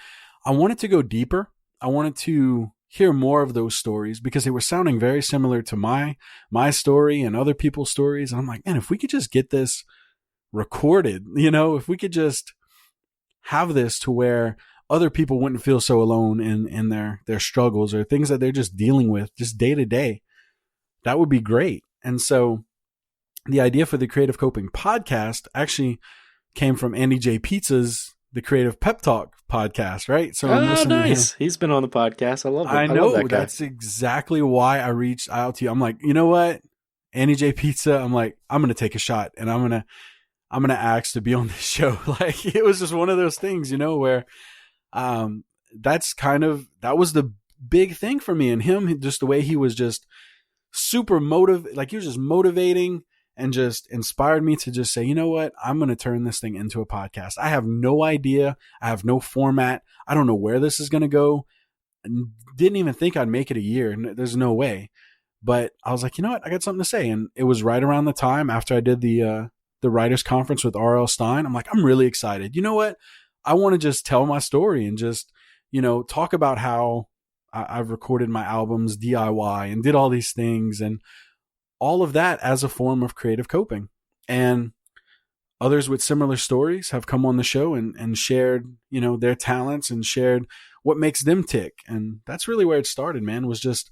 I wanted to go deeper. I wanted to hear more of those stories because they were sounding very similar to my story and other people's stories. And I'm like, man, if we could just get this recorded, if we could just have this to where other people wouldn't feel so alone in their struggles or things that they're just dealing with just day to day, that would be great. And so the idea for the Creative Coping podcast actually came from Andy J. Pizza's The Creative Pep Talk podcast, right? So I'm listening nice. to him. He's been on the podcast. I love him. I know. Love that guy. That's exactly why I reached out to you. I'm like, you know what? Andy J. Pizza, I'm like, I'm going to take a shot and I'm going to ask to be on this show. Like, it was just one of those things, where that was the big thing for me, and him, just the way he was just super like he was just motivating and just inspired me to just say, you know what, I'm going to turn this thing into a podcast. I have no idea. I have no format. I don't know where this is going to go. Didn't even think I'd make it a year. There's no way. But I was like, you know what, I got something to say. And it was right around the time after I did the writers conference with R.L. Stine. I'm like, I'm really excited. You know what? I want to just tell my story and just, talk about how I've recorded my albums DIY and did all these things and all of that as a form of creative coping. And others with similar stories have come on the show and shared, their talents and shared what makes them tick. And that's really where it started, man, was just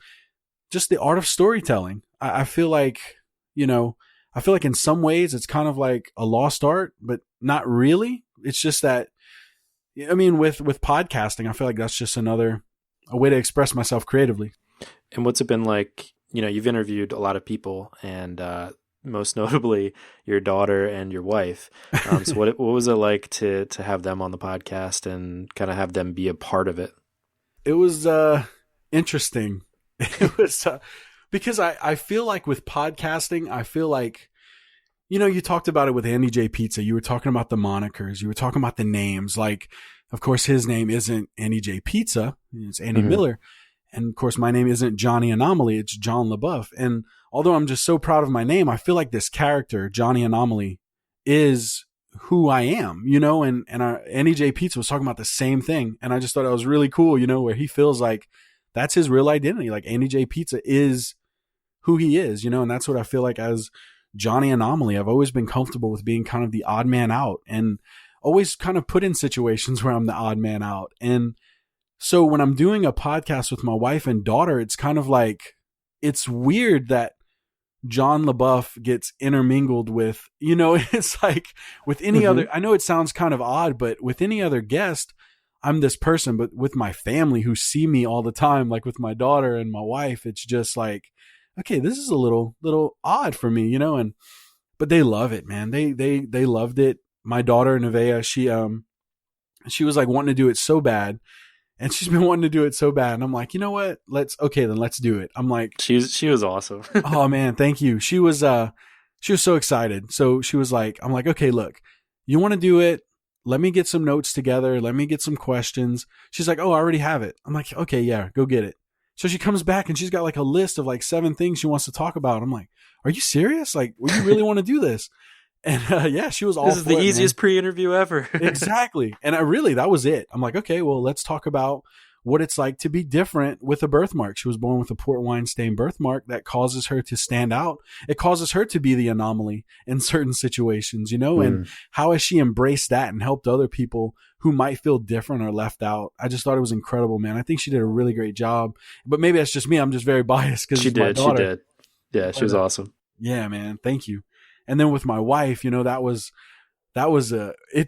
the art of storytelling. I feel like, in some ways it's kind of like a lost art, but not really. It's just that, with podcasting, I feel like that's just a way to express myself creatively. And what's it been like? You've interviewed a lot of people, and most notably your daughter and your wife. So what was it like to have them on the podcast and kind of have them be a part of it? It was interesting. It was because I feel like with podcasting, I feel like, you talked about it with Andy J. Pizza. You were talking about the monikers. You were talking about the names. Like, of course, his name isn't Andy J. Pizza. It's Andy Miller. And of course, my name isn't Johnny Anomaly. It's John LaBeouf. And although I'm just so proud of my name, I feel like this character, Johnny Anomaly, is who I am, and Andy J. Pizza was talking about the same thing. And I just thought it was really cool, where he feels like that's his real identity. Like Andy J. Pizza is who he is, and that's what I feel like as Johnny Anomaly. I've always been comfortable with being kind of the odd man out and always kind of put in situations where I'm the odd man out. And so when I'm doing a podcast with my wife and daughter, it's kind of like, it's weird that John LaBeouf gets intermingled with, it's like with any other, I know it sounds kind of odd, but with any other guest, I'm this person. But with my family who see me all the time, like with my daughter and my wife, it's just like, okay, this is a little odd for me, but they love it, man. They loved it. My daughter, Nevaeh, she was like wanting to do it so bad. And she's been wanting to do it so bad. And I'm like, you know what? Let's do it. I'm like, she was awesome. Oh man, thank you. She was so excited. So she was like, I'm like, okay, look, you want to do it? Let me get some notes together. Let me get some questions. She's like, oh, I already have it. I'm like, okay, yeah, go get it. So she comes back and she's got like a list of like 7 things she wants to talk about. I'm like, are you serious? Like, would you really want to do this? And yeah, she was all This is the easiest pre-interview ever. Exactly. And that was it. I'm like, okay, well, let's talk about what it's like to be different with a birthmark. She was born with a port wine stain birthmark that causes her to stand out. It causes her to be the anomaly in certain situations, and how has she embraced that and helped other people who might feel different or left out? I just thought it was incredible, man. I think she did a really great job, but maybe that's just me. I'm just very biased because she did. Yeah, she was awesome. Yeah, man. Thank you. And then with my wife, it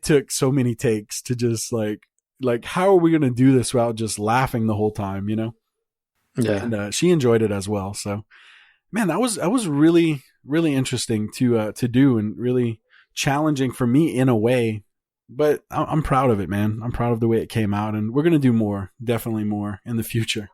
took so many takes to just like, how are we going to do this without just laughing the whole time, Yeah. And she enjoyed it as well. So, man, that was really, really interesting to do and really challenging for me in a way, but I'm proud of it, man. I'm proud of the way it came out, and we're going to do more, definitely more in the future.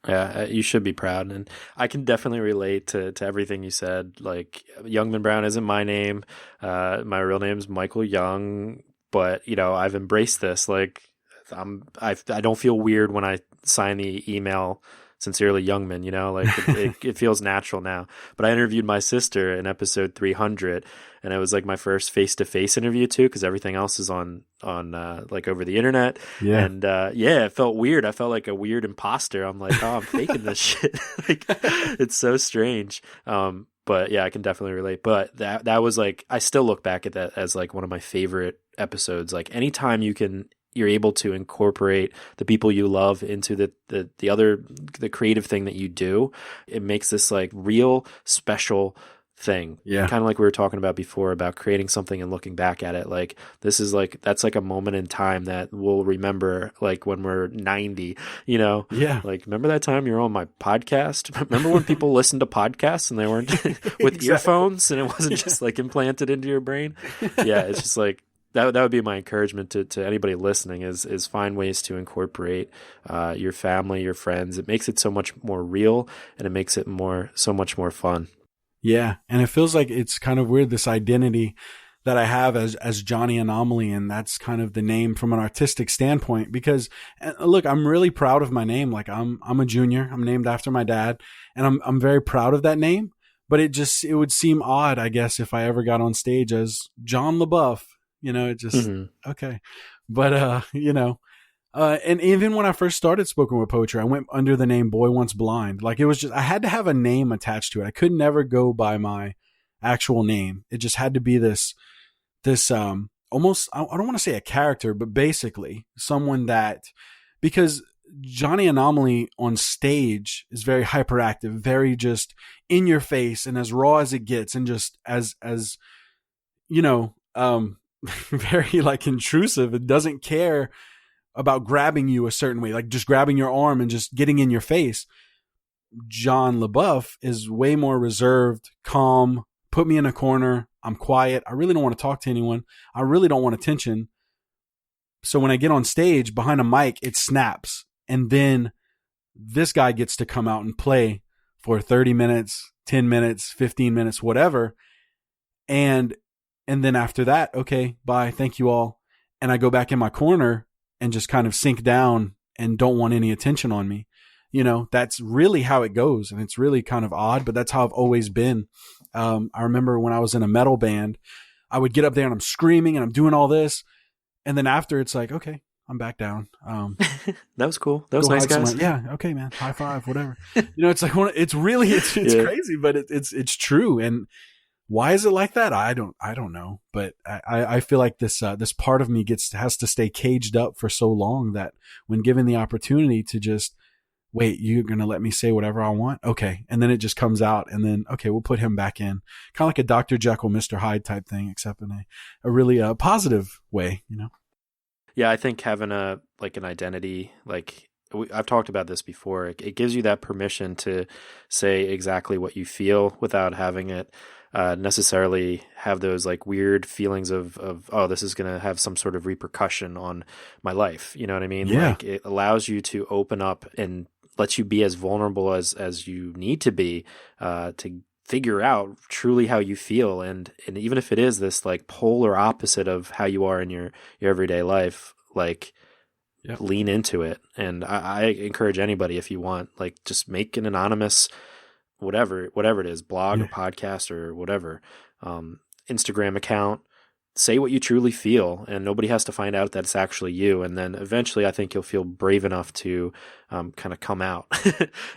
Yeah, you should be proud. And I can definitely relate to everything you said. Like, Youngman Brown isn't my name. My real name is Michael Young, but I've embraced this. Like, I don't feel weird when I sign the email Sincerely Youngman, like it feels natural now. But I interviewed my sister in episode 300, and it was like my first face-to-face interview too, because everything else is on like over the internet. Yeah. And it felt weird. I felt like a weird imposter. I'm like, oh, I'm faking this shit. Like, it's so strange. But yeah, I can definitely relate. But that was like, I still look back at that as like one of my favorite episodes. Like anytime you're able to incorporate the people you love into the creative thing that you do, it makes this like real special thing. Yeah. Kind of like we were talking about before about creating something and looking back at it. Like this is like, that's like a moment in time that we'll remember like when we're 90, Yeah. like remember that time you were on my podcast? Remember when people listened to podcasts and they weren't with earphones and it wasn't just like implanted into your brain? Yeah. It's just like, that would be my encouragement to anybody listening is find ways to incorporate your family, your friends. It makes it so much more real and it makes it so much more fun. Yeah. And it feels like it's kind of weird, this identity that I have as Johnny Anomaly. And that's kind of the name from an artistic standpoint, because look, I'm really proud of my name. Like I'm a junior. I'm named after my dad, and I'm very proud of that name, but it would seem odd, I guess, if I ever got on stage as John LaBeouf. It just, okay. But, and even when I first started spoken word poetry, I went under the name Boy Once Blind. Like it was just, I had to have a name attached to it. I could never go by my actual name. It just had to be this, almost, I don't want to say a character, but basically someone that, because Johnny Anomaly on stage is very hyperactive, very just in your face and as raw as it gets. And just as very like intrusive. It doesn't care about grabbing you a certain way, like just grabbing your arm and just getting in your face. John LaBeouf is way more reserved, calm, put me in a corner. I'm quiet. I really don't want to talk to anyone. I really don't want attention. So when I get on stage behind a mic, it snaps. And then this guy gets to come out and play for 30 minutes, 10 minutes, 15 minutes, whatever. And then after that, okay, bye, thank you all. And I go back in my corner and just kind of sink down and don't want any attention on me. That's really how it goes. And it's really kind of odd, but that's how I've always been. I remember when I was in a metal band, I would get up there and I'm screaming and I'm doing all this. And then after it's like, okay, I'm back down. That was cool. That was nice, guys. Yeah. Okay, man. High five, whatever. It's like, it's really, it's crazy, but it's true. And why is it like that? I don't know, but I feel like this part of me has to stay caged up for so long that when given the opportunity to just wait, you're going to let me say whatever I want. Okay. And then it just comes out and then, okay, we'll put him back in, kind of like a Dr. Jekyll, Mr. Hyde type thing, except in a really positive way, Yeah. I think having an identity, like I've talked about this before, it gives you that permission to say exactly what you feel without having it necessarily have those like weird feelings of oh, this is going to have some sort of repercussion on my life. You know what I mean? Yeah. Like it allows you to open up and lets you be as vulnerable as you need to be to figure out truly how you feel. And even if it is this like polar opposite of how you are in your everyday life, like lean into it. And I encourage anybody, if you want, like just make an anonymous whatever it is, blog or podcast or whatever, Instagram account, say what you truly feel, and nobody has to find out that it's actually you. And then eventually I think you'll feel brave enough to kind of come out.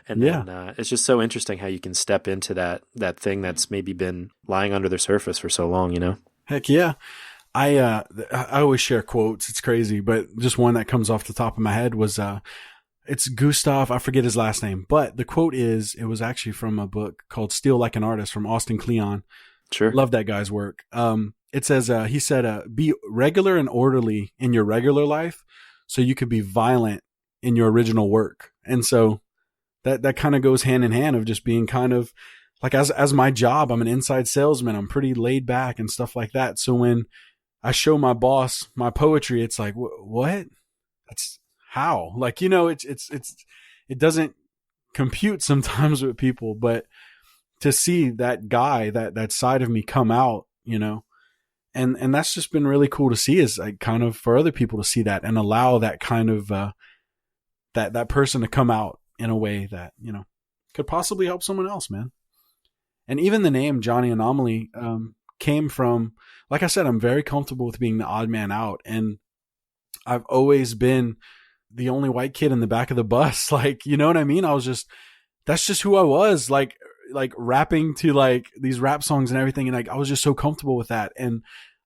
And then it's just so interesting how you can step into that thing that's maybe been lying under the surface for so long, Heck yeah. I always share quotes. It's crazy, but just one that comes off the top of my head was, it's Gustav. I forget his last name, but the quote it was actually from a book called Steal Like an Artist from Austin Kleon. Sure. Love that guy's work. It says, he said, be regular and orderly in your regular life so you could be violent in your original work. And so that kind of goes hand in hand of just being kind of like, as my job, I'm an inside salesman. I'm pretty laid back and stuff like that. So when I show my boss my poetry, it's like, what? That's how? Like, it doesn't compute sometimes with people, but to see that guy, that side of me come out, and that's just been really cool to see, is like kind of for other people to see that and allow that kind of, that person to come out in a way that, could possibly help someone else, man. And even the name Johnny Anomaly came from, like I said, I'm very comfortable with being the odd man out. And I've always been the only white kid in the back of the bus. Like, you know what I mean? That's just who I was, like rapping to like these rap songs and everything. And like, I was just so comfortable with that. And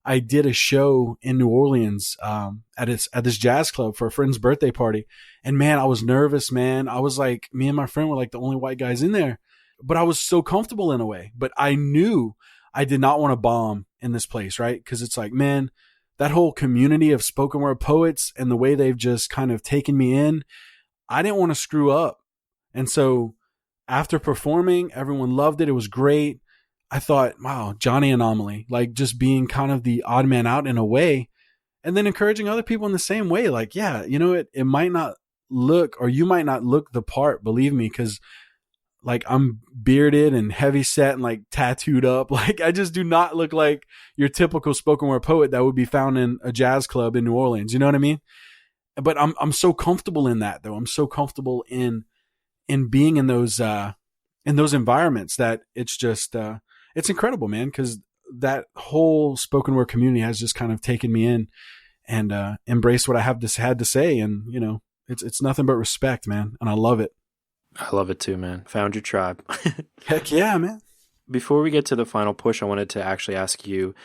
I did a show in New Orleans at this jazz club for a friend's birthday party. And man, I was nervous, man. I was like, me and my friend were like the only white guys in there. But I was so comfortable in a way. But I knew I did not want to bomb in this place, right? Because it's like, man, that whole community of spoken word poets and the way they've just kind of taken me in, I didn't want to screw up. And so after performing, everyone loved it. It was great. I thought, wow, Johnny Anomaly, like just being kind of the odd man out in a way, and then encouraging other people in the same way. Like, yeah, it might not look, or you might not look the part, believe me, because like I'm bearded and heavy set and like tattooed up. Like I just do not look like your typical spoken word poet that would be found in a jazz club in New Orleans. You know what I mean? But I'm so comfortable in that though. I'm so comfortable in being in those environments that it's just, it's incredible, man. Cause that whole spoken word community has just kind of taken me in and, embraced what I had to say. And, it's nothing but respect, man. And I love it. I love it too, man. Found your tribe. Heck yeah, man. Before we get to the final push, I wanted to actually ask you,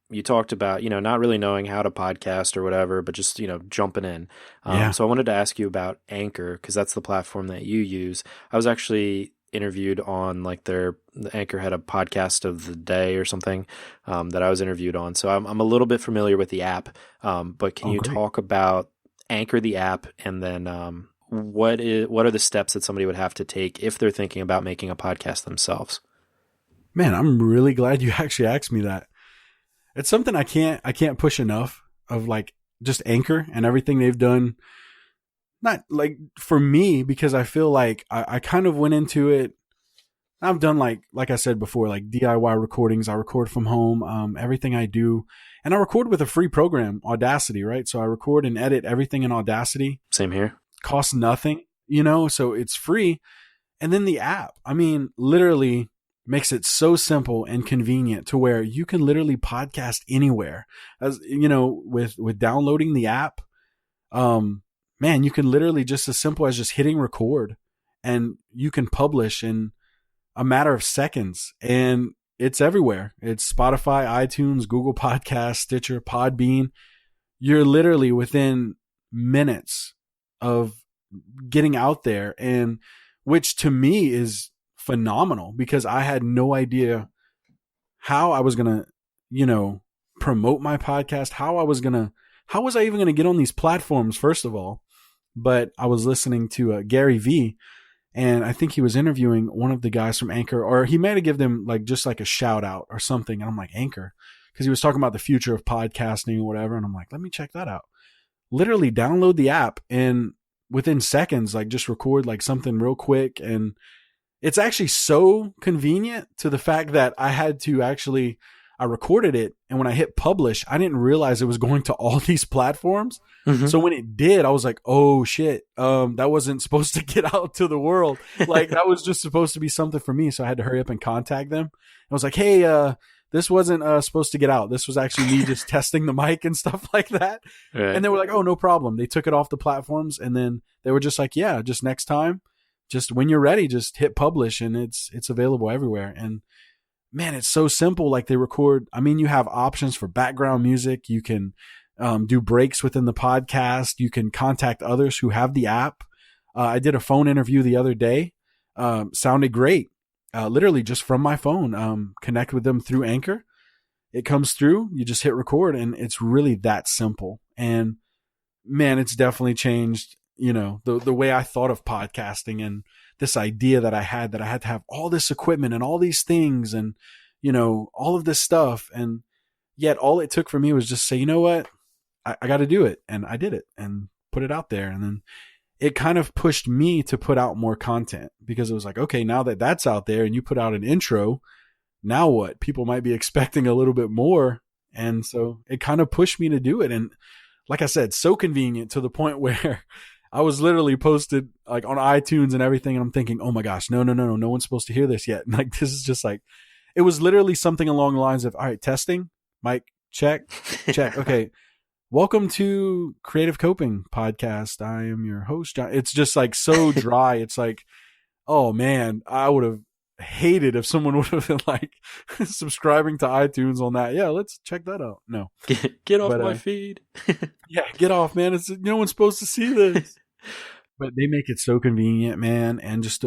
you talked about, not really knowing how to podcast or whatever, but just, jumping in. Yeah. So I wanted to ask you about Anchor, because that's the platform that you use. I was actually interviewed on like the Anchor had a podcast of the day or something that I was interviewed on. So I'm a little bit familiar with the app, but can you talk about Anchor, the app, and then what are the steps that somebody would have to take if they're thinking about making a podcast themselves? Man, I'm really glad you actually asked me that. It's something I can't push enough of, like, just Anchor and everything they've done. Not like for me, because I feel like I kind of went into it. I've done like I said before, like DIY recordings. I record from home, everything I do. And I record with a free program, Audacity, right? So I record and edit everything in Audacity. Same here. Costs nothing, so it's free. And then the app, I mean, literally makes it so simple and convenient to where you can literally podcast anywhere. As with downloading the app, man, you can literally just as simple as just hitting record and you can publish in a matter of seconds, and it's everywhere. It's Spotify, iTunes, Google Podcasts, Stitcher, Podbean. You're literally within minutes of getting out there, and which to me is phenomenal because I had no idea how I was going to, promote my podcast, how was I even going to get on these platforms, first of all. But I was listening to Gary V, and I think he was interviewing one of the guys from Anchor, or he might have given them like just like a shout out or something. And I'm like, Anchor, because he was talking about the future of podcasting or whatever. And I'm like, let me check that out. Literally download the app and within seconds, like just record like something real quick. And it's actually so convenient to the fact that I recorded it, and when I hit publish, I didn't realize it was going to all these platforms. Mm-hmm. So when it did, I was like, oh shit, that wasn't supposed to get out to the world. Like that was just supposed to be something for me. So I had to hurry up and contact them. I was like, hey, this wasn't supposed to get out. This was actually me just testing the mic and stuff like that. Right. And they were like, oh, no problem. They took it off the platforms, and then they were just like, yeah, just next time, just when you're ready, just hit publish, and it's available everywhere. And man, it's so simple. Like they record, I mean, you have options for background music. You can do breaks within the podcast. You can contact others who have the app. I did a phone interview the other day. Sounded great. Literally just from my phone, connect with them through Anchor. It comes through, you just hit record, and it's really that simple. And man, it's definitely changed, the way I thought of podcasting, and this idea that I had to have all this equipment and all these things and, all of this stuff. And yet all it took for me was just say, you know what, I got to do it. And I did it and put it out there. And then it kind of pushed me to put out more content, because it was like, okay, now that that's out there and you put out an intro, now what? People might be expecting a little bit more. And so it kind of pushed me to do it. And like I said, so convenient to the point where I was literally posted like on iTunes and everything, and I'm thinking, oh my gosh, no one's supposed to hear this yet. And like this is just like, it was literally something along the lines of, all right, testing, mic check, okay. Welcome to Creative Coping Podcast. I am your host, John. It's just like so dry. It's like, oh man, I would have hated if someone would have been like subscribing to iTunes on that. Yeah, let's check that out. No, Get off my feed. Yeah, get off, man. It's no one's supposed to see this. But they make it so convenient, man, and just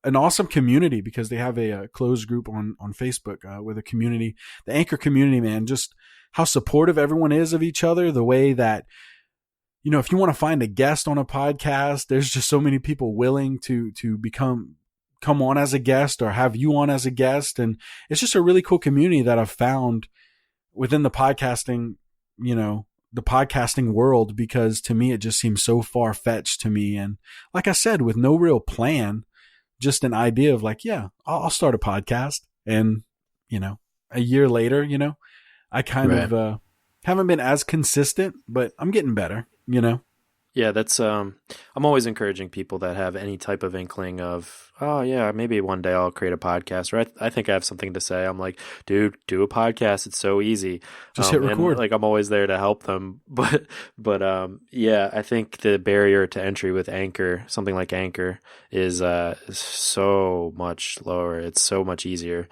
an awesome community because they have a closed group on Facebook with a community, the Anchor community, man. Just how supportive everyone is of each other. The way that, you know, if you want to find a guest on a podcast, there's just so many people willing to come on as a guest or have you on as a guest, and it's just a really cool community that I've found within the podcasting, you know, the podcasting world, because to me it just seems so far fetched to me. And like I said, with no real plan, just an idea of like, yeah, I'll start a podcast, and you know, a year later, you know, I kind of haven't been as consistent, but I'm getting better, you know? Yeah, that's I'm always encouraging people that have any type of inkling of, oh yeah, maybe one day I'll create a podcast, or I think I have something to say. I'm like, dude, do a podcast. It's so easy. Just hit record. And, like, I'm always there to help them. But yeah, I think the barrier to entry with Anchor, something like Anchor, is so much lower. It's so much easier.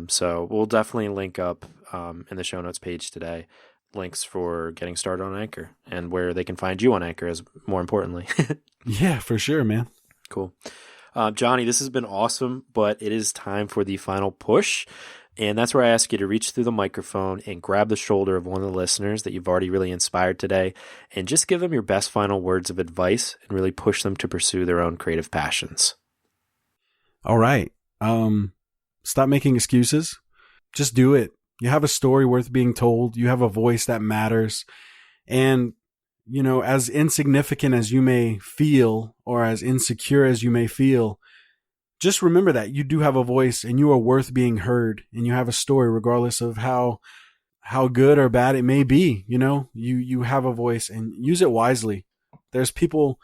So we'll definitely link up in the show notes page today, links for getting started on Anchor and where they can find you on Anchor, as more importantly. Yeah, for sure, man. Cool. Johnny, this has been awesome, but it is time for the final push. And that's where I ask you to reach through the microphone and grab the shoulder of one of the listeners that you've already really inspired today, and just give them your best final words of advice and really push them to pursue their own creative passions. All right. Stop making excuses. Just do it. You have a story worth being told. You have a voice that matters. And, you know, as insignificant as you may feel, or as insecure as you may feel, just remember that you do have a voice and you are worth being heard, and you have a story regardless of how good or bad it may be. You know, you have a voice, and use it wisely. There's people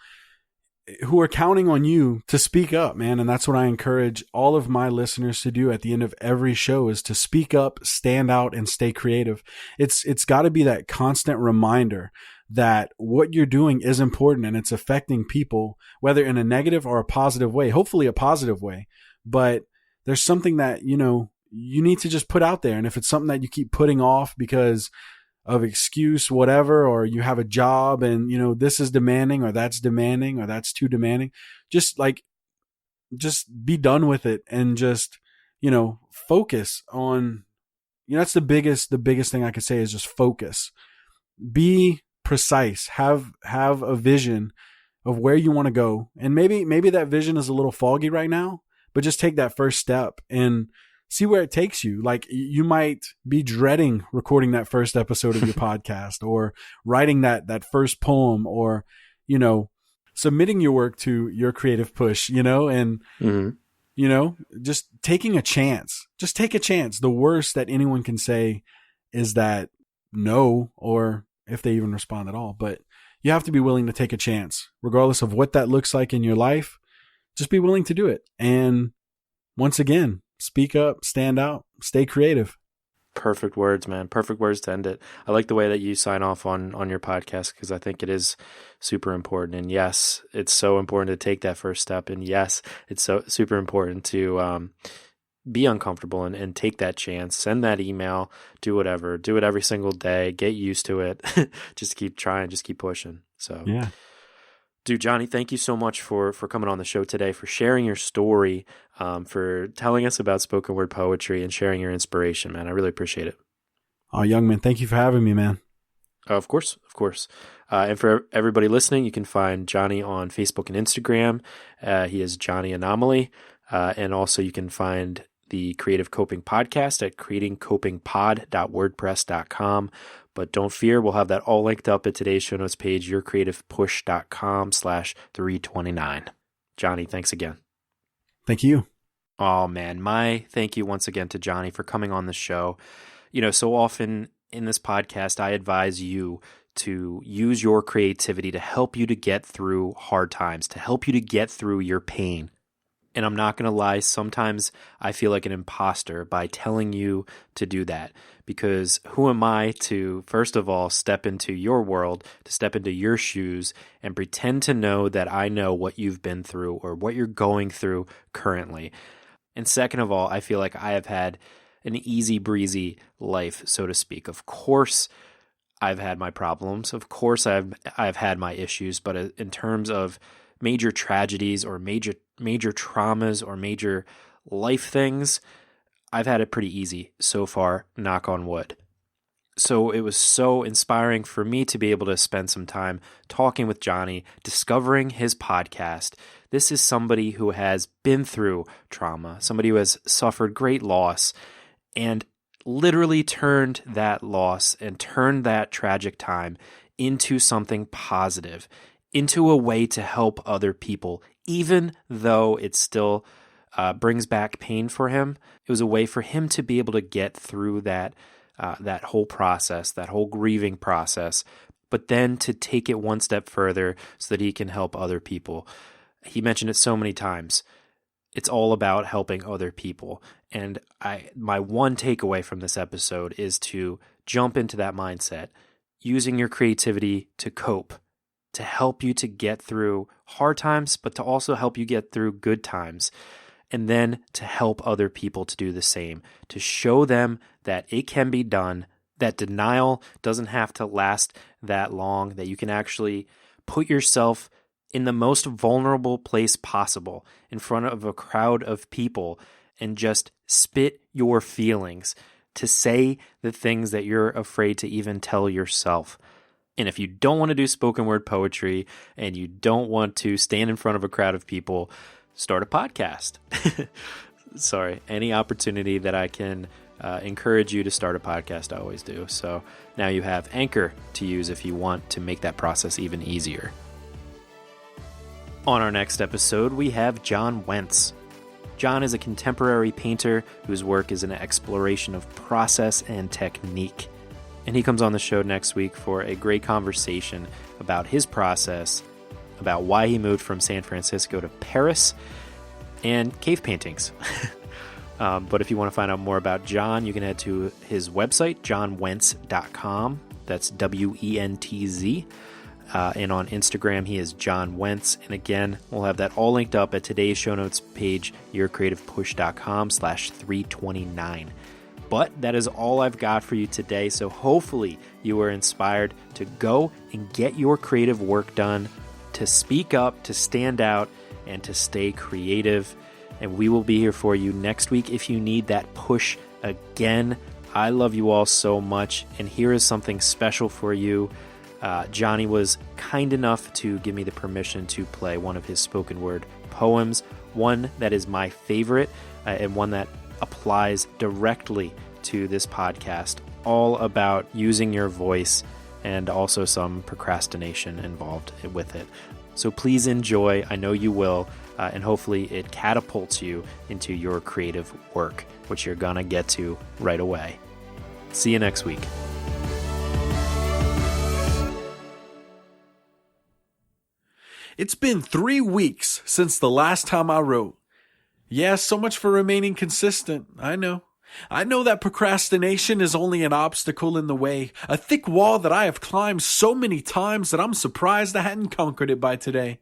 who are counting on you to speak up, man. And that's what I encourage all of my listeners to do at the end of every show, is to speak up, stand out, and stay creative. It's got to be that constant reminder that what you're doing is important and it's affecting people, whether in a negative or a positive way, hopefully a positive way. But there's something that, you know, you need to just put out there. And if it's something that you keep putting off because of excuse, whatever, or you have a job and, you know, this is demanding or that's too demanding, just be done with it and just, you know, focus on, you know, that's the biggest thing I could say is just focus. Be precise, have a vision of where you want to go. And maybe that vision is a little foggy right now, but just take that first step and see where it takes you. Like, you might be dreading recording that first episode of your podcast, or writing that first poem, or, you know, submitting your work to your creative push, you know, and, you know, just taking a chance. Just take a chance. The worst that anyone can say is that no, or if they even respond at all. But you have to be willing to take a chance, regardless of what that looks like in your life. Just be willing to do it. And once again, speak up, stand out, stay creative. Perfect words, man. Perfect words to end it. I like the way that you sign off on your podcast, because I think it is super important. And yes, it's so important to take that first step. And yes, it's so super important to be uncomfortable and take that chance. Send that email, do whatever, do it every single day, get used to it. Just keep trying, just keep pushing. So yeah. Dude, Johnny, thank you so much for coming on the show today, for sharing your story, for telling us about spoken word poetry and sharing your inspiration, man. I really appreciate it. Oh, young man, thank you for having me, man. Of course. And for everybody listening, you can find Johnny on Facebook and Instagram. He is Johnny Anomaly. And also you can find the Creative Coping Podcast at creatingcopingpod.wordpress.com. But don't fear, we'll have that all linked up at today's show notes page, yourcreativepush.com/329. Johnny, thanks again. Thank you. Oh man, my thank you once again to Johnny for coming on the show. You know, so often in this podcast, I advise you to use your creativity to help you to get through hard times, to help you to get through your pain. And I'm not going to lie, sometimes I feel like an imposter by telling you to do that, because who am I to, first of all, step into your world, to step into your shoes and pretend to know that I know what you've been through or what you're going through currently. And second of all, I feel like I have had an easy breezy life, so to speak. Of course, I've had my problems. Of course, I've had my issues, but in terms of major tragedies or major traumas or major life things, I've had it pretty easy so far, knock on wood. So it was so inspiring for me to be able to spend some time talking with Johnny, discovering his podcast. This is somebody who has been through trauma, somebody who has suffered great loss, and literally turned that loss and turned that tragic time into something positive, into a way to help other people, even though it still brings back pain for him. It was a way for him to be able to get through that whole process, that whole grieving process, but then to take it one step further so that he can help other people. He mentioned it so many times. It's all about helping other people. And my one takeaway from this episode is to jump into that mindset, using your creativity to cope, to help you to get through hard times, but to also help you get through good times. And then to help other people to do the same, to show them that it can be done, that denial doesn't have to last that long, that you can actually put yourself in the most vulnerable place possible in front of a crowd of people and just spit your feelings, to say the things that you're afraid to even tell yourself. And if you don't want to do spoken word poetry and you don't want to stand in front of a crowd of people, start a podcast. Sorry, any opportunity that I can encourage you to start a podcast, I always do. So now you have Anchor to use if you want to make that process even easier. On our next episode, we have John Wentz. John is a contemporary painter whose work is an exploration of process and technique. And he comes on the show next week for a great conversation about his process, about why he moved from San Francisco to Paris, and cave paintings. But if you want to find out more about John, you can head to his website, johnwentz.com. That's WENTZ. And on Instagram, he is John Wentz. And again, we'll have that all linked up at today's show notes page, yourcreativepush.com/329. But that is all I've got for you today. So hopefully you were inspired to go and get your creative work done, to speak up, to stand out, and to stay creative. And we will be here for you next week if you need that push again. I love you all so much. And here is something special for you. Johnny was kind enough to give me the permission to play one of his spoken word poems, one that is my favorite and one that applies directly to this podcast, all about using your voice and also some procrastination involved with it. So please enjoy. I know you will, and hopefully it catapults you into your creative work, which you're gonna get to right away. See you next week. It's been 3 weeks since the last time I wrote. Yeah, so much for remaining consistent. I know that procrastination is only an obstacle in the way, a thick wall that I have climbed so many times that I'm surprised I hadn't conquered it by today.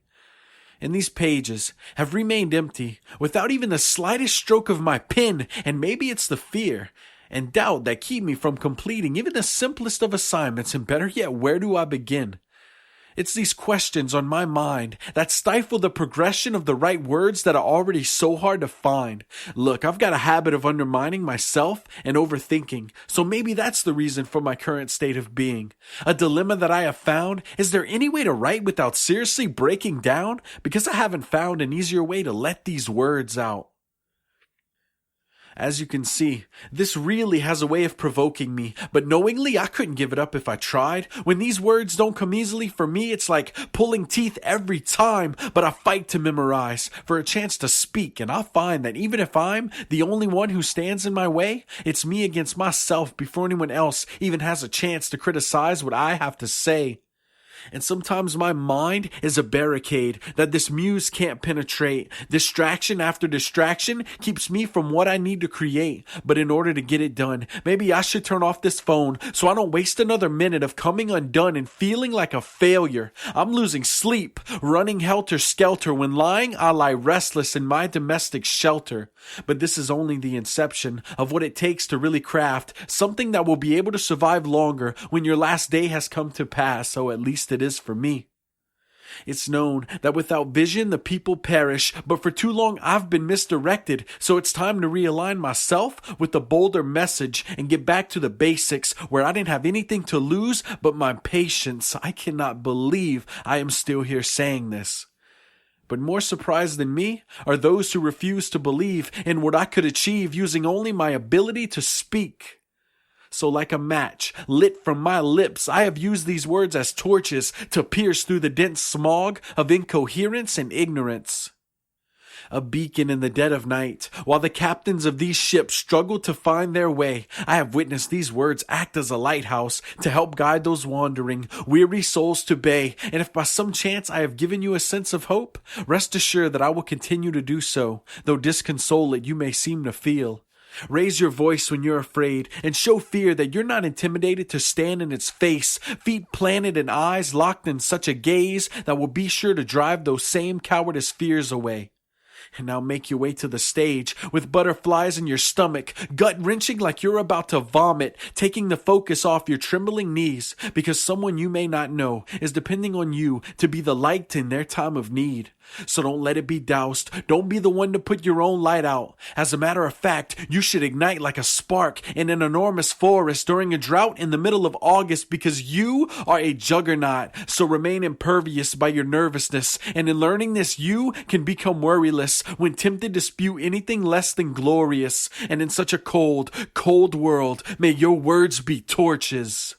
And these pages have remained empty without even the slightest stroke of my pen, and maybe it's the fear and doubt that keep me from completing even the simplest of assignments, and better yet, where do I begin? It's these questions on my mind that stifle the progression of the right words that are already so hard to find. Look, I've got a habit of undermining myself and overthinking, so maybe that's the reason for my current state of being. A dilemma that I have found: is there any way to write without seriously breaking down? Because I haven't found an easier way to let these words out. As you can see, this really has a way of provoking me, but knowingly I couldn't give it up if I tried. When these words don't come easily for me, it's like pulling teeth every time, but I fight to memorize for a chance to speak, and I find that even if I'm the only one who stands in my way, it's me against myself before anyone else even has a chance to criticize what I have to say. And sometimes my mind is a barricade that this muse can't penetrate. Distraction after distraction keeps me from what I need to create. But in order to get it done, maybe I should turn off this phone so I don't waste another minute of coming undone and feeling like a failure. I'm losing sleep, running helter-skelter. When lying, I lie restless in my domestic shelter. But this is only the inception of what it takes to really craft something that will be able to survive longer when your last day has come to pass, so at least it is for me. It's known that without vision the people perish, but for too long I've been misdirected, so it's time to realign myself with a bolder message and get back to the basics where I didn't have anything to lose but my patience. I cannot believe I am still here saying this. But more surprised than me are those who refuse to believe in what I could achieve using only my ability to speak. So like a match lit from my lips, I have used these words as torches to pierce through the dense smog of incoherence and ignorance. A beacon in the dead of night, while the captains of these ships struggle to find their way, I have witnessed these words act as a lighthouse to help guide those wandering, weary souls to bay. And if by some chance I have given you a sense of hope, rest assured that I will continue to do so, though disconsolate you may seem to feel. Raise your voice when you're afraid and show fear that you're not intimidated to stand in its face, feet planted and eyes locked in such a gaze that will be sure to drive those same cowardice fears away. And now make your way to the stage with butterflies in your stomach, gut-wrenching like you're about to vomit, taking the focus off your trembling knees because someone you may not know is depending on you to be the light in their time of need. So don't let it be doused. Don't be the one to put your own light out. As a matter of fact, you should ignite like a spark in an enormous forest during a drought in the middle of August because you are a juggernaut. So remain impervious by your nervousness. And in learning this, you can become worryless when tempted to spew anything less than glorious. And in such a cold, cold world, may your words be torches.